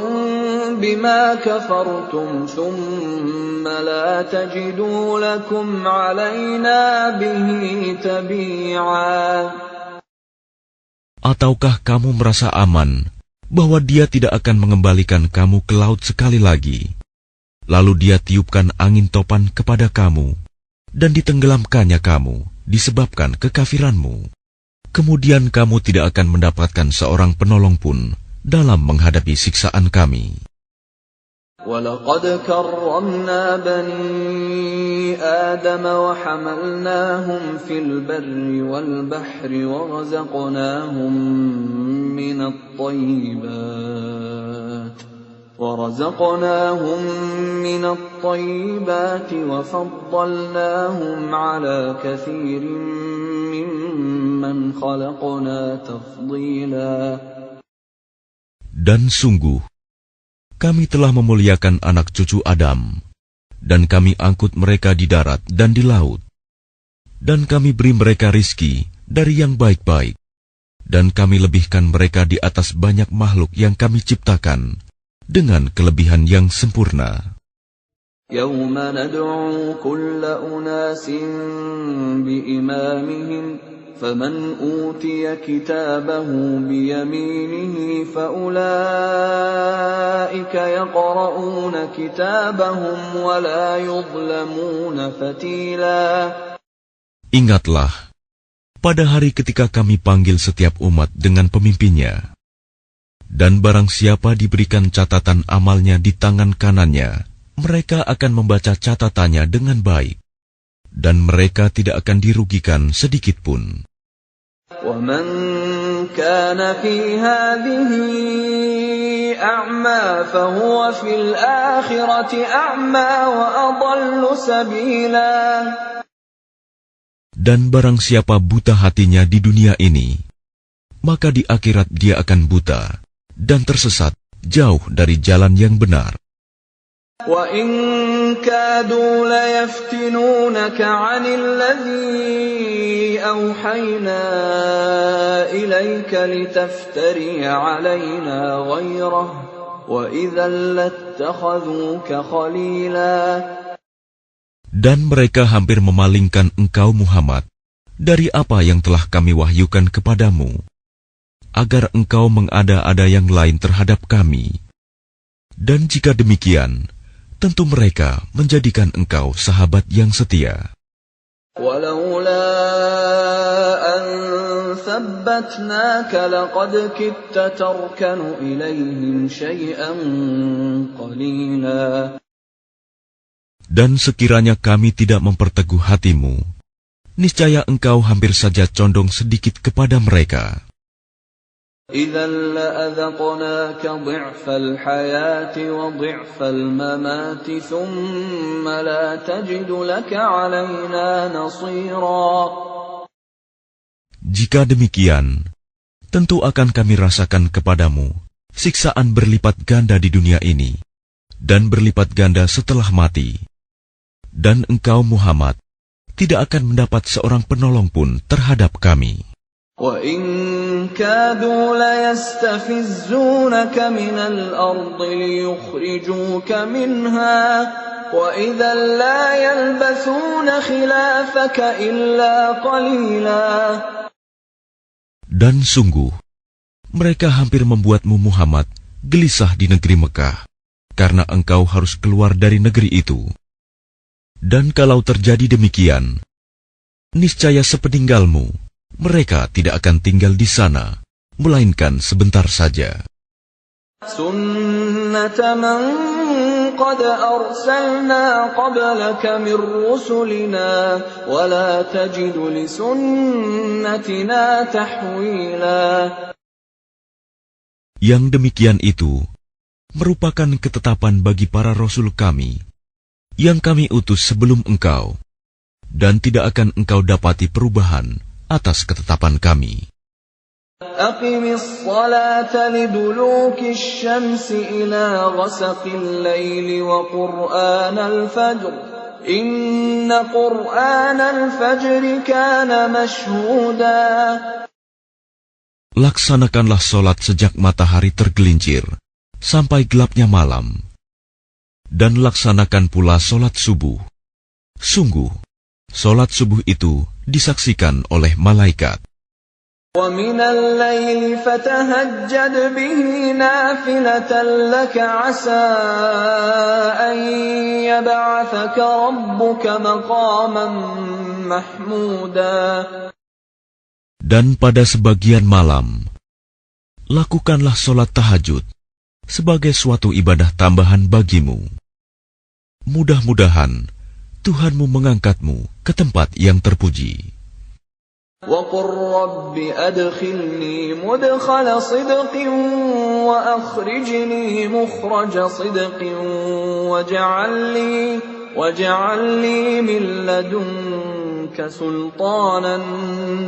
بِمَا كَفَرْتُمْ ثُمَّ لَا تَجِدُوا لَكُمْ عَلَيْنَا بِهِ تَبِيعًا. Ataukah kamu merasa aman bahwa Dia tidak akan mengembalikan kamu ke laut sekali lagi, lalu Dia tiupkan angin topan kepada kamu, dan ditenggelamkannya kamu disebabkan kekafiranmu? Kemudian kamu tidak akan mendapatkan seorang penolong pun dalam menghadapi siksaan Kami. وَلَقَدْ كَرَّمْنَا بَنِي آدَمَ وَحَمَلْنَاهُمْ فِي الْبَرِّ وَالْبَحْرِ وَرَزَقْنَاهُمْ مِنَ الطَّيِّبَاتِ وَفَضَّلْنَاهُمْ عَلَى كَثِيرٍ مِّمَّنْ خَلَقْنَا تَفْضِيلًا. Dan sungguh, Kami telah memuliakan anak cucu Adam, dan Kami angkut mereka di darat dan di laut. Dan Kami beri mereka rizki dari yang baik-baik, dan Kami lebihkan mereka di atas banyak makhluk yang Kami ciptakan, dengan kelebihan yang sempurna. يَوْمَ نَدْعُو كُلَّ أُنَاسٍ بِإِمَامِهِمْ فَمَنْ أُوتِيَ كِتَابَهُ بِيَمِينِهِ فَأُولَئِكَ يَقْرَؤُونَ كِتَابَهُمْ وَلَا يُظْلَمُونَ فَتِيلًا. Ingatlah, pada hari ketika Kami panggil setiap umat dengan pemimpinnya, dan barang siapa diberikan catatan amalnya di tangan kanannya, mereka akan membaca catatannya dengan baik, dan mereka tidak akan dirugikan sedikit pun. وَمَنْ كَانَ فِي هَذِهِ أَعْمَى فَهُوَ فِي الْآخِرَةِ أَعْمَى وَأَضَلُّ سَبِيلًا. Dan barang siapa buta hatinya di dunia ini, maka di akhirat dia akan buta dan tersesat jauh dari jalan yang benar. وَإِنْ كَادُوا لَيَفْتِنُونَكَ عَنِ الَّذِي أَوْحَيْنَا إِلَيْكَ لِتَفْتَرِيَ عَلَيْنَا غَيْرَهُ وَإِذًا لَاتَّخَذُوكَ خَلِيلًا. Dan mereka hampir memalingkan engkau Muhammad dari apa yang telah Kami wahyukan kepadamu, agar engkau mengada-ada yang lain terhadap Kami. Dan jika demikian, tentu mereka menjadikan engkau sahabat yang setia. وَلَوْلَا أَنْ ثَبَّتْنَاكَ لَقَدْ كِدتَّ تَرْكَنُ إِلَيْهِمْ شَيْئًا قَلِيلًا. Dan sekiranya Kami tidak memperteguh hatimu, niscaya engkau hampir saja condong sedikit kepada mereka. إِذًا لَأَذَقْنَاكَ ضِعْفَ الْحَيَاةِ وَضِعْفَ الْمَمَاتِ ثُمَّ لَا تَجِدُ لَكَ عَلَيْنَا نَصِيرًا. Jika demikian, tentu akan Kami rasakan kepadamu siksaan berlipat ganda di dunia ini, dan berlipat ganda setelah mati. Dan engkau Muhammad tidak akan mendapat seorang penolong pun terhadap Kami. وَإِنْ كَادُوا لَيَسْتَفِزُّونَكَ مِنَ الْأَرْضِ لِيُخْرِجُوكَ مِنْهَا وَإِذًا لَا يَلْبَثُونَ خِلَافَكَ إِلَّا قَلِيلًا. Dan sungguh, Mereka hampir membuatmu Muhammad gelisah di negeri Mekah, karena engkau harus keluar dari negeri itu. Dan kalau terjadi demikian, niscaya sepeninggalmu, mereka tidak akan tinggal di sana, melainkan sebentar saja. Sunnata man qad arsalna qablaka min rusulina wa la tajidu li sunnatina tahwila. Yang demikian itu merupakan ketetapan bagi para rasul kami yang kami utus sebelum engkau, dan tidak akan engkau dapati perubahan atas ketetapan kami. Aqimis salata liduluki syamsi ila ghasaqil laili wa qur'anal fajr. Inna qur'anal fajri kana mashhuda. Laksanakanlah solat sejak matahari tergelincir sampai gelapnya malam, dan laksanakan pula solat subuh. Sungguh, solat subuh itu disaksikan oleh malaikat. وَمِنَ اللَّيْلِ فَتَهَجَّدْ بِهِ نَافِلَةً لَكَ عَسَىٰ أَن يَبْعَثَكَ رَبُّكَ مَقَامًا مَّحْمُودًا. Dan pada sebagian malam, lakukanlah solat tahajud sebagai suatu ibadah tambahan bagimu. Mudah-mudahan Tuhanmu mengangkatmu ke tempat yang terpuji. وَقُلْ رَبِّ أَدْخِلْنِي مُدْخَلَ صِدْقٍ وَأَخْرِجْنِي مُخْرَجَ صِدْقٍ وَاجْعَلْ لِي مِن لَّدُنكَ سُلْطَانًا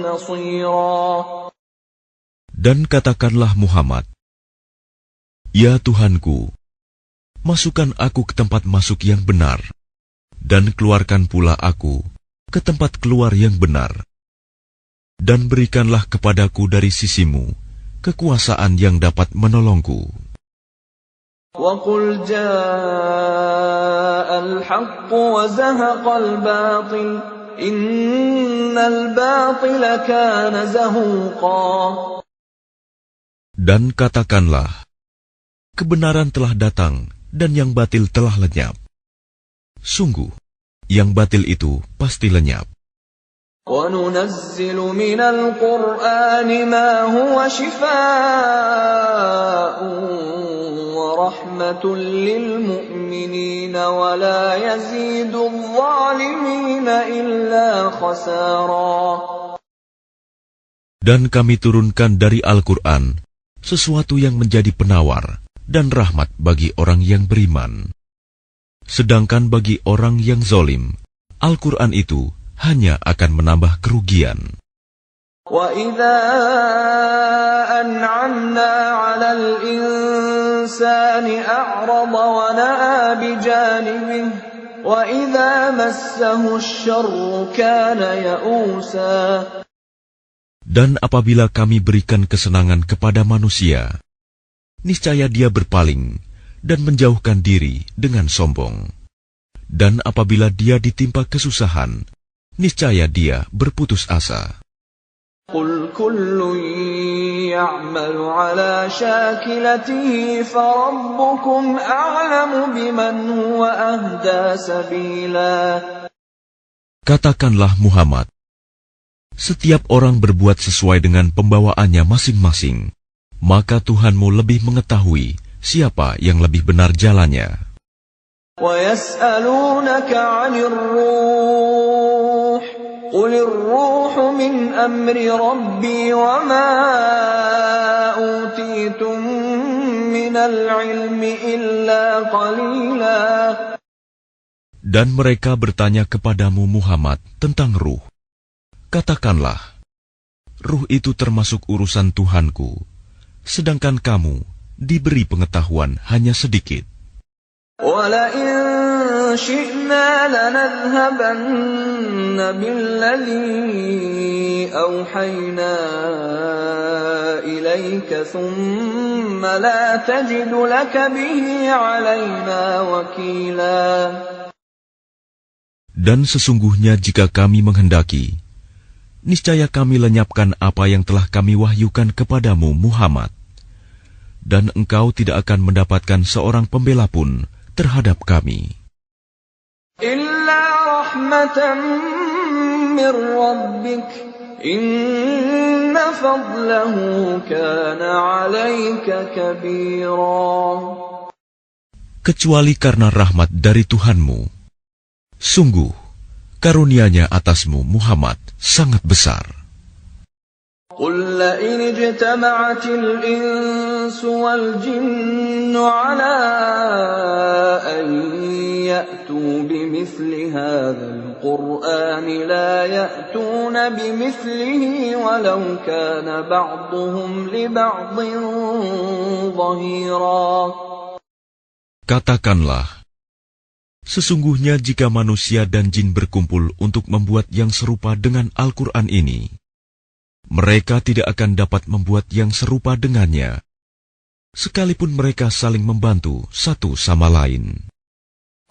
نَّصِيرًا. Dan katakanlah Muhammad, Ya Tuhanku, masukkan aku ke tempat masuk yang benar, dan keluarkan pula aku ke tempat keluar yang benar. Dan berikanlah kepadaku dari sisimu kekuasaan yang dapat menolongku. وَقُلْ جَاءَ الْحَقُّ وَزَهَقَ الْبَاطِلُ إِنَّ الْبَاطِلَ كَانَ زَهُوقًا. Dan katakanlah, kebenaran telah datang dan yang batil telah lenyap. Sungguh, yang batil itu pasti lenyap. وَنُنَزِّلُ مِنَ الْقُرْآنِ مَا هُوَ شِفَاءٌ وَرَحْمَةٌ لِّلْمُؤْمِنِينَ وَلَا يَزِيدُ الظَّالِمِينَ إِلَّا خَسَارًا. Dan kami turunkan dari Al-Quran sesuatu yang menjadi penawar dan rahmat bagi orang yang beriman. Sedangkan bagi orang yang zalim, Al-Quran itu hanya akan menambah kerugian. وَإِذَا أَنْعَمْنَا عَلَى الْإِنسَانِ أَعْرَضَ وَنَأَىٰ بِجَانِبِهِ وَإِذَا مَسَّهُ الشَّرُّ كَانَ يَئُوسًا. Dan apabila kami berikan kesenangan kepada manusia, niscaya dia berpaling dan menjauhkan diri dengan sombong. Dan apabila dia ditimpa kesusahan, niscaya dia berputus asa. قُلْ كُلٌّ يَعْمَلُ عَلَى شَاكِلَتِهِ فَرَبُّكُمْ أَعْلَمُ بِمَنْ هُوَ أَهْدَىٰ سَبِيلًا. Katakanlah Muhammad, setiap orang berbuat sesuai dengan pembawaannya masing-masing, maka Tuhanmu lebih mengetahui siapa yang lebih benar jalannya. وَيَسْأَلُونَكَ عَنِ الرُّوحِ قُلِ الرُّوحُ مِنْ أَمْرِ رَبِّي وَمَا أُوتِيتُم مِّنَ الْعِلْمِ إِلَّا قَلِيلًا. Dan mereka bertanya kepadamu Muhammad tentang ruh. Katakanlah, ruh itu termasuk urusan Tuhanku, sedangkan kamu diberi pengetahuan hanya sedikit. وَلَئِن شِئْنَا لَنَذْهَبَنَّ بِالَّذِي أَوْحَيْنَا إِلَيْكَ ثُمَّ لَا تَجِدُ لَكَ بِهِ عَلَيْنَا وَكِيلًا. Dan sesungguhnya jika kami menghendaki, niscaya kami lenyapkan apa yang telah kami wahyukan kepadamu Muhammad, dan engkau tidak akan mendapatkan seorang pembela pun terhadap kami. إلا رحمة من ربك إن فضله كان عليك كبيرا. Kecuali karena rahmat dari Tuhanmu. Sungguh, karunia-Nya atasmu Muhammad sangat besar. قل لئن اجتمعت الإنس والجن على أن يأتوا بمثل هذا القرآن لا يأتون بمثله ولو كان بعضهم لبعض ظهيرا. Katakanlah, sesungguhnya jika manusia dan jin berkumpul untuk membuat yang serupa dengan Al-Quran ini, mereka tidak akan dapat membuat yang serupa dengannya, sekalipun mereka saling membantu satu sama lain.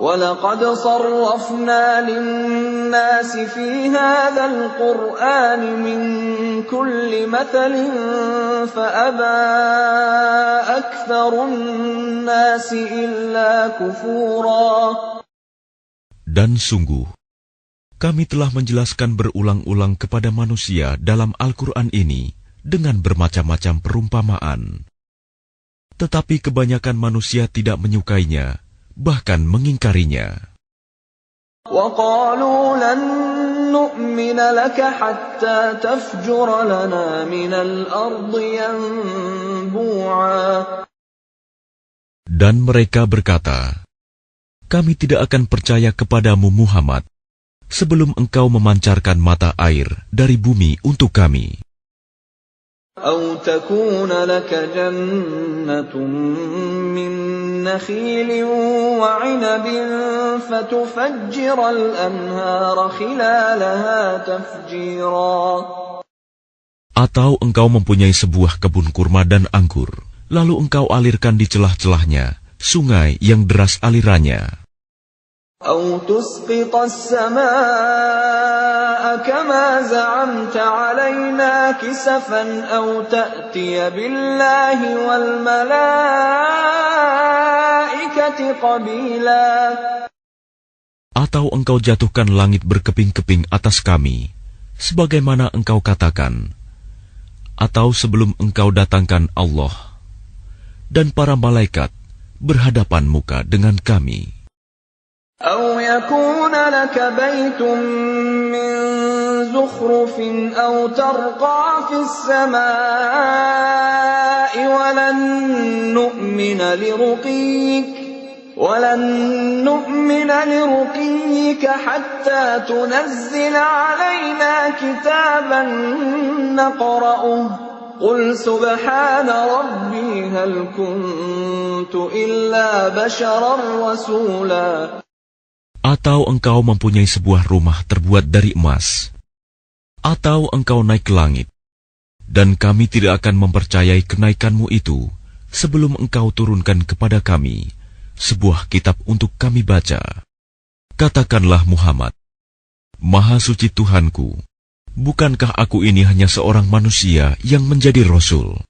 وَلَقَدْ صَرَّفْنَا لِلنَّاسِ فِي هَذَا الْقُرْآنِ مِنْ كُلِّ مَثَلٍ فَأَبَى أَكْثَرُ النَّاسِ إِلَّا كُفُورًا. Dan sungguh, kami telah menjelaskan berulang-ulang kepada manusia dalam Al-Quran ini dengan bermacam-macam perumpamaan. Tetapi kebanyakan manusia tidak menyukainya, bahkan mengingkarinya. وَقَالُوا لَن نُّؤْمِنَ لَكَ حَتَّى تَفْجُرَ لَنَا مِنَ الْأَرْضِ يَنبُوعًا. Dan mereka berkata, kami tidak akan percaya kepadamu Muhammad sebelum engkau memancarkan mata air dari bumi untuk kami. أَوْ تَكُونَ لَكَ جَنَّةٌ مِّن نَّخِيلٍ وَعِنَبٍ فَتُفَجِّرَ الْأَنْهَارَ خِلَالَهَا تَفْجِيرًا. Atau engkau mempunyai sebuah kebun kurma dan anggur, lalu engkau alirkan di celah-celahnya sungai yang deras alirannya. أَوْ تُسْقِطَ السَّمَاءَ كَمَا زَعَمْتَ عَلَيْنَا كِسَفًا أَوْ تَأْتِيَ بِاللَّهِ وَالْمَلَائِكَةِ قَبِيلًا. Atau engkau jatuhkan langit berkeping-keping atas kami, sebagaimana engkau katakan, atau sebelum engkau datangkan Allah dan para malaikat berhadapan muka dengan kami. أَوْ يَكُونَ لَكَ بَيْتٌ مِّن زُخْرُفٍ أَوْ تَرْقَىٰ فِي السَّمَاءِ وَلَن نُّؤْمِنَ لِرُقِيِّكَ حَتَّىٰ تُنَزِّلَ عَلَيْنَا كِتَابًا نَّقْرَؤُهُ قُلْ سُبْحَانَ رَبِّي هَلْ كُنتُ إِلَّا بَشَرًا رَّسُولًا. Atau engkau mempunyai sebuah rumah terbuat dari emas, atau engkau naik ke langit, dan kami tidak akan mempercayai kenaikanmu itu sebelum engkau turunkan kepada kami sebuah kitab untuk kami baca. Katakanlah Muhammad, Maha Suci Tuhanku, bukankah aku ini hanya seorang manusia yang menjadi Rasul?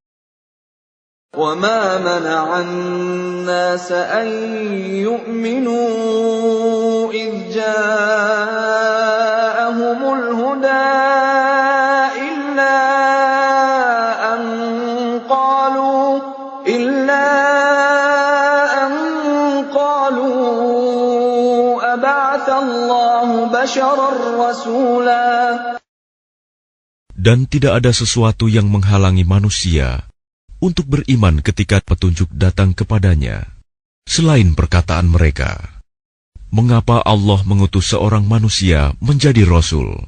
وَمَا مَنَعَ النَّاسَ أَن يُؤْمِنُوا إِذْ جَاءَهُمُ الْهُدَىٰ إِلَّا أَن قَالُوا أَبَعَثَ اللَّهُ بَشَرًا رَّسُولًا. Dan tidak ada sesuatu yang menghalangi manusia untuk beriman ketika petunjuk datang kepadanya, selain perkataan mereka, mengapa Allah mengutus seorang manusia menjadi Rasul?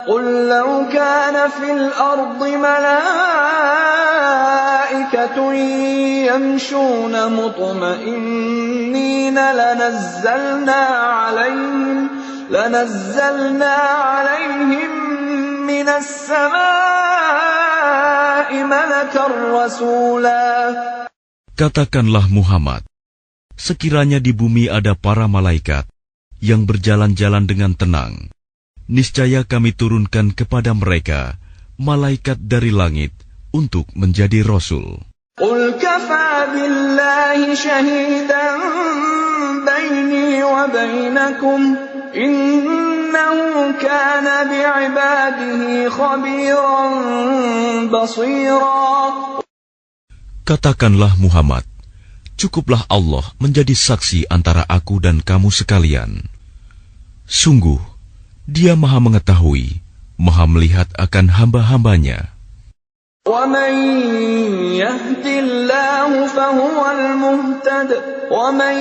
قُلْ لَوْ كَانَ فِي الْأَرْضِ مَلَائِكَةٌ يَمْشُونَ مُطْمَئِنِّينَ لَنَزَّلْنَا عَلَيْهِم مِّنَ السَّمَاءِ مَلَكًا رَّسُولًا. Katakanlah Muhammad, sekiranya di bumi ada para malaikat yang berjalan-jalan dengan tenang, niscaya kami turunkan kepada mereka malaikat dari langit untuk menjadi rasul. قل كفى بالله شهيدا بيني وبينكم إنه كان بعباده خبيرا بصيرا. Katakanlah Muhammad, cukuplah Allah menjadi saksi antara aku dan kamu sekalian. Sungguh, Dia Maha mengetahui, Maha melihat akan hamba-hambanya. وَمَن يَهْدِ اللَّهُ فَهُوَ الْمُهْتَدِ وَمَن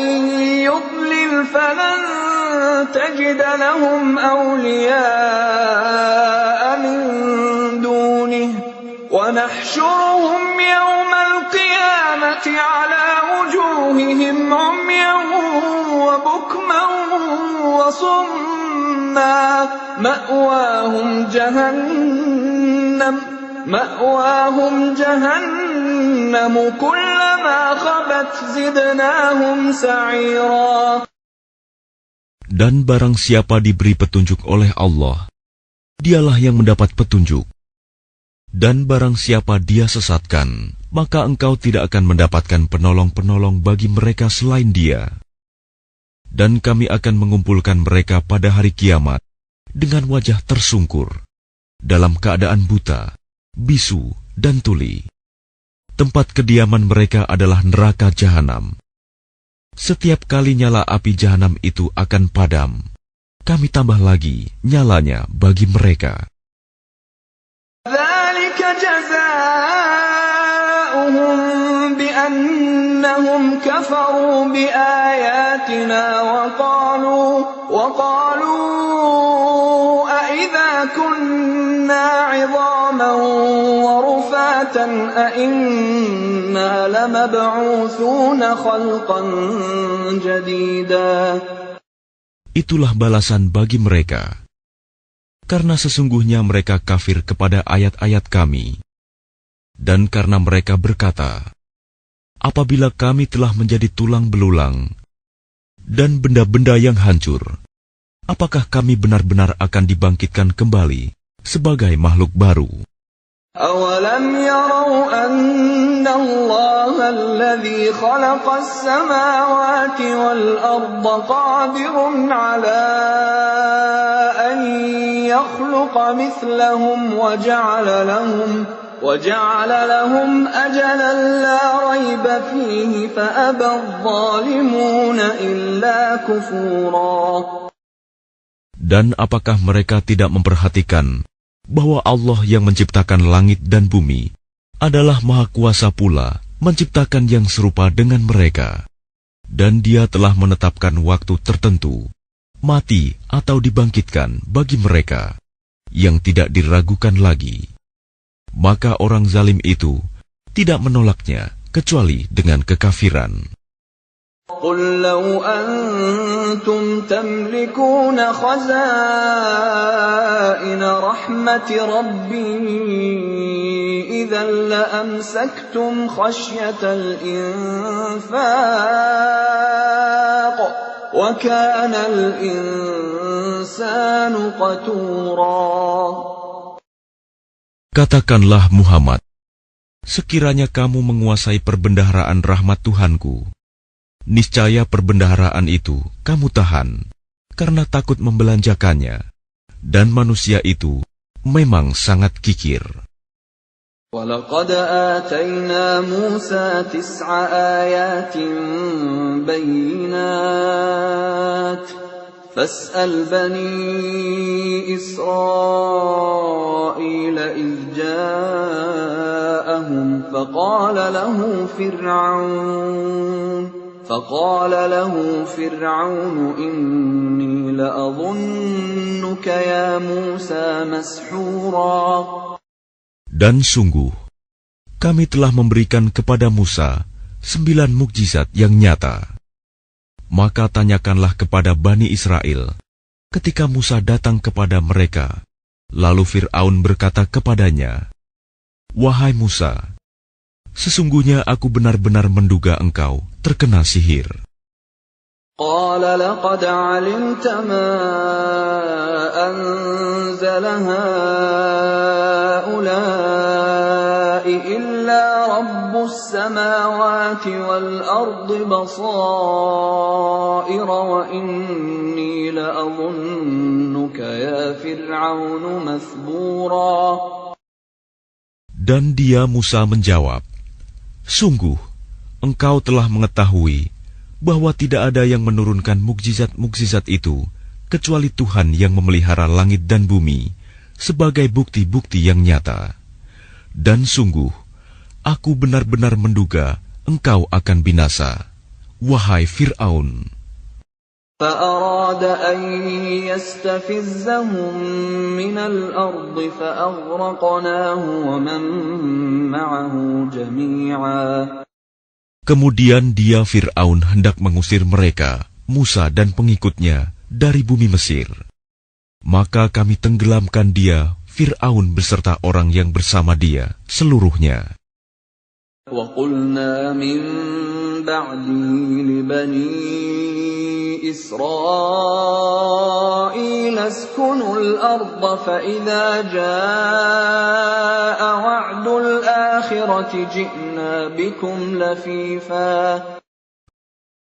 يُضْلِلْ فَلَن تَجِدَ لَهُمْ أَوْلِيَاءَ مِن دُونِهِ وَنَحْشُرُهُمْ يَوْمَ الْقِيَامَةِ عَلَى وُجُوهِهِمْ عُمْيًا وَبُكْمًا وَصُمًّا مَأْوَاهُمْ جَهَنَّمُ كُلَّمَا خَبَتْ زِدْنَاهُمْ سَعِيرًا. Dan barang siapa diberi petunjuk oleh Allah, dialah yang mendapat petunjuk. Dan barang siapa Dia sesatkan, maka engkau tidak akan mendapatkan penolong-penolong bagi mereka selain Dia. Dan kami akan mengumpulkan mereka pada hari kiamat dengan wajah tersungkur, dalam keadaan buta, bisu, dan tuli. Tempat kediaman mereka adalah neraka jahanam. Setiap kali nyala api jahanam itu akan padam, kami tambah lagi nyalanya bagi mereka. ذَلِكَ جَزَاؤُهُم بِأَنَّهُمْ كَفَرُوا بِآيَاتِنَا وَقَالُوا أَإِذَا كُنَّا عِظَامًا وَرُفَاتًا أَإِنَّا لَمَبْعُوثُونَ خَلْقًا جَدِيدًا. Itulah balasan bagi mereka. Karena sesungguhnya mereka kafir kepada ayat-ayat kami. Dan karena mereka berkata, apabila kami telah menjadi tulang belulang dan benda-benda yang hancur, apakah kami benar-benar akan dibangkitkan kembali sebagai makhluk baru? أَوَلَمْ يَرَوْا أَنَّ اللَّهَ الَّذِي خَلَقَ السَّمَاوَاتِ وَالْأَرْضَ قَادِرٌ عَلَىٰ أَن يَخْلُقَ مِثْلَهُمْ وَجَعَلَ لَهُمْ أَجَلًا لَّا رَيْبَ فِيهِ فَأَبَى الظَّالِمُونَ إِلَّا كُفُورًا. Dan apakah mereka tidak memperhatikan bahwa Allah yang menciptakan langit dan bumi adalah Maha Kuasa pula menciptakan yang serupa dengan mereka, dan Dia telah menetapkan waktu tertentu, mati atau dibangkitkan bagi mereka, yang tidak diragukan lagi. Maka orang zalim itu tidak menolaknya kecuali dengan kekafiran. قُل لَّوْ أَنتُمْ تَمْلِكُونَ خَزَائِنَ رَحْمَةِ رَبِّي إِذًا لَّأَمْسَكْتُمْ خَشْيَةَ الْإِنفَاقِ وَكَانَ الْإِنسَانُ قَتُورًا. Katakanlah Muhammad, sekiranya kamu menguasai perbendaharaan rahmat Tuhanku, niscaya perbendaharaan itu kamu tahan, karena takut membelanjakannya, dan manusia itu memang sangat kikir. وَلَقَدْ آتَيْنَا مُوسَى 9 آيَاتٍ بَيِّنَاتٍ فَاسْأَلْ بَنِي إِسْرَائِيلَ إِذْ جَاءَهُمْ فقال له فرعون إني لأظنك يا موسى مسحورا. Dan sungguh, kami telah memberikan kepada Musa 9 mukjizat yang nyata. Maka tanyakanlah kepada Bani Israel ketika Musa datang kepada mereka. Lalu Fir'aun berkata kepadanya, "Wahai Musa, sesungguhnya aku benar-benar menduga engkau terkena sihir." قال لقد علمت ما أنزل هؤلاء إلا رب السماوات والأرض بصائر وإني لأظنك يا فرعون مثبورا. Dan dia Musa menjawab, "Sungguh, engkau telah mengetahui bahwa tidak ada yang menurunkan mukjizat-mukjizat itu kecuali Tuhan yang memelihara langit dan bumi sebagai bukti-bukti yang nyata. Dan sungguh, aku benar-benar menduga engkau akan binasa, wahai Fir'aun." فأراد أن يستفزهم من الأرض فأغرقناه ومن معه جميعا. Kemudian dia Fir'aun hendak mengusir mereka, Musa dan pengikutnya, dari bumi Mesir. Maka kami tenggelamkan dia, Fir'aun beserta orang yang bersama dia, seluruhnya. وَقُلْنَا مِنْ بَعْدِهِ لِبَنِي إِسْرَائِيلَ اسْكُنُوا الْأَرْضَ فَإِذَا جَاءَ وَعْدُ الْآخِرَةِ جِئْنَا بِكُمْ لَفِيفًا.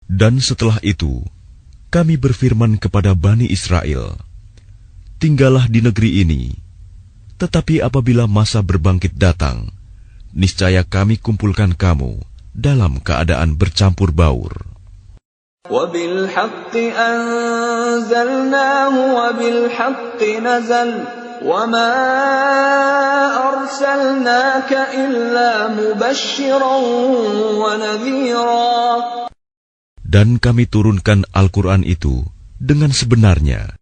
Dan setelah itu, kami berfirman kepada Bani Israel, "Tinggallah di negeri ini, tetapi apabila masa berbangkit datang, niscaya kami kumpulkan kamu dalam keadaan bercampur baur." وَبِالْحَقِّ أَنزَلْنَاهُ وَبِالْحَقِّ نَزَلَ وَمَا أَرْسَلْنَاكَ إِلَّا مُبَشِّرًا وَنَذِيرًا. Dan kami turunkan Al-Quran itu dengan sebenarnya,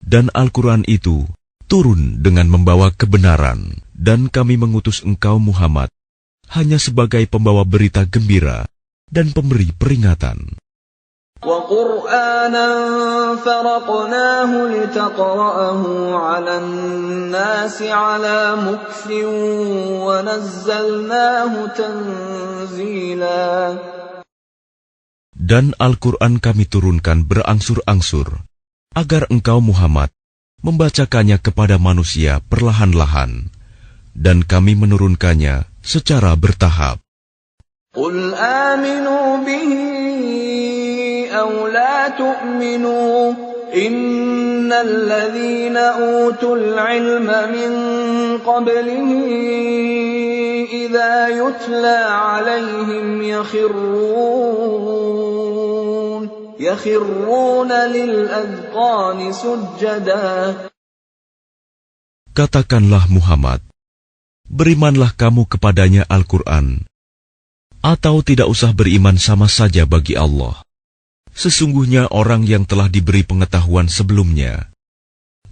dan Al-Quran itu turun dengan membawa kebenaran, dan kami mengutus engkau Muhammad hanya sebagai pembawa berita gembira dan pemberi peringatan. وَقُرْآنًا فَرَقْنَاهُ لِتَقْرَأَهُ عَلَى النَّاسِ عَلَى مُكْثٍ وَنَزَّلْنَاهُ تَنزِيلًا. Dan Al-Quran kami turunkan berangsur-angsur, agar engkau Muhammad membacakannya kepada manusia perlahan-lahan, dan kami menurunkannya secara bertahap. قُلْ آمِنُوا بِهِ أَوْ لَا تُؤْمِنُوا إِنَّ الَّذِينَ أُوتُوا الْعِلْمَ مِنْ قَبْلِهِ إِذَا يُتْلَى عَلَيْهِمْ يَخِرُّونَ لِلْأَذْقَانِ سُجَّدًا. Katakanlah Muhammad, berimanlah kamu kepadanya Al-Quran, atau tidak usah beriman sama saja bagi Allah. Sesungguhnya orang yang telah diberi pengetahuan sebelumnya,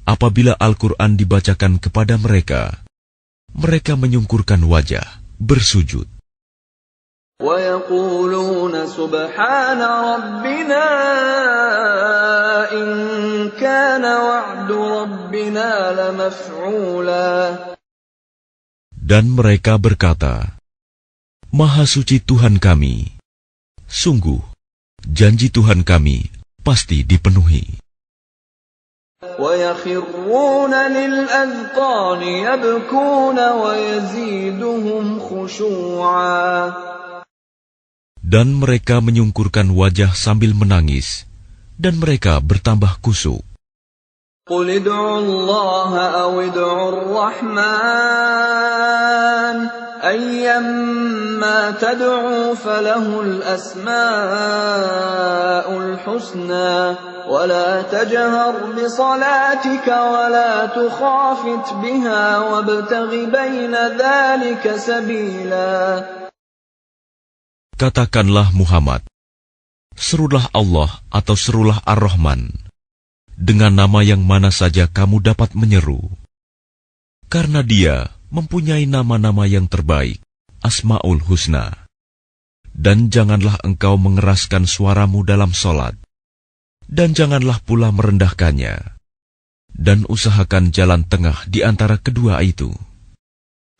apabila Al-Quran dibacakan kepada mereka, mereka menyungkurkan wajah, bersujud. وَيَقُولُونَ سُبْحَانَ رَبِّنَا إِنْ كَانَ وَعْدُ رَبِّنَا لَمَفْعُولًا. Dan mereka berkata, "Maha suci Tuhan kami, sungguh janji Tuhan kami pasti dipenuhi." وَيَخِرُّونَ لِلْأَذْقَانِ يَبْكُونَ وَيَزِيدُهُمْ خُشُوعًا. Dan mereka menyungkurkan wajah sambil menangis, dan mereka bertambah kusuk. قُلِ ادْعُوا اللَّهَ أَوِ ادْعُوا الرَّحْمَنَ أَيَّمَّا تَدْعُوا فَلَهُ الْأَسْمَاءُ الْحُسْنَى وَلَا تَجْهَرْ بِصَلَاتِكَ وَلَا تُخَافِتْ بِهَا وَابْتَغِ بَيْنَ ذَلِكَ سَبِيلًا. Katakanlah Muhammad, serulah Allah atau serulah Ar-Rahman, dengan nama yang mana saja kamu dapat menyeru. Karena Dia mempunyai nama-nama yang terbaik, Asma'ul Husna. Dan janganlah engkau mengeraskan suaramu dalam solat, dan janganlah pula merendahkannya, dan usahakan jalan tengah di antara kedua itu.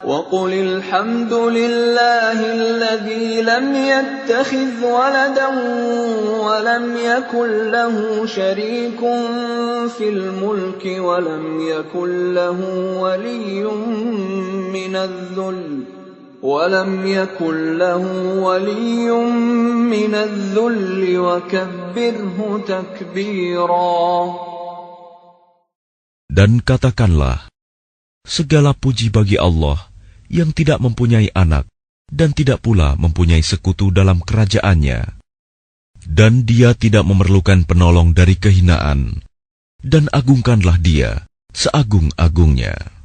وَقُلِ الْحَمْدُ لِلَّهِ الَّذِي لَمْ يَتَّخِذْ وَلَدًا وَلَمْ يَكُنْ لَهُ شَرِيكٌ فِي الْمُلْكِ وَلَمْ يَكُنْ لَهُ وَلِيٌّ مِّنَ الذُّلِّ وَكَبِّرْهُ تَكْبِيرًا. Dan katakanlah, segala puji bagi Allah yang tidak mempunyai anak dan tidak pula mempunyai sekutu dalam kerajaannya. Dan dia tidak memerlukan penolong dari kehinaan. Dan agungkanlah dia seagung-agungnya.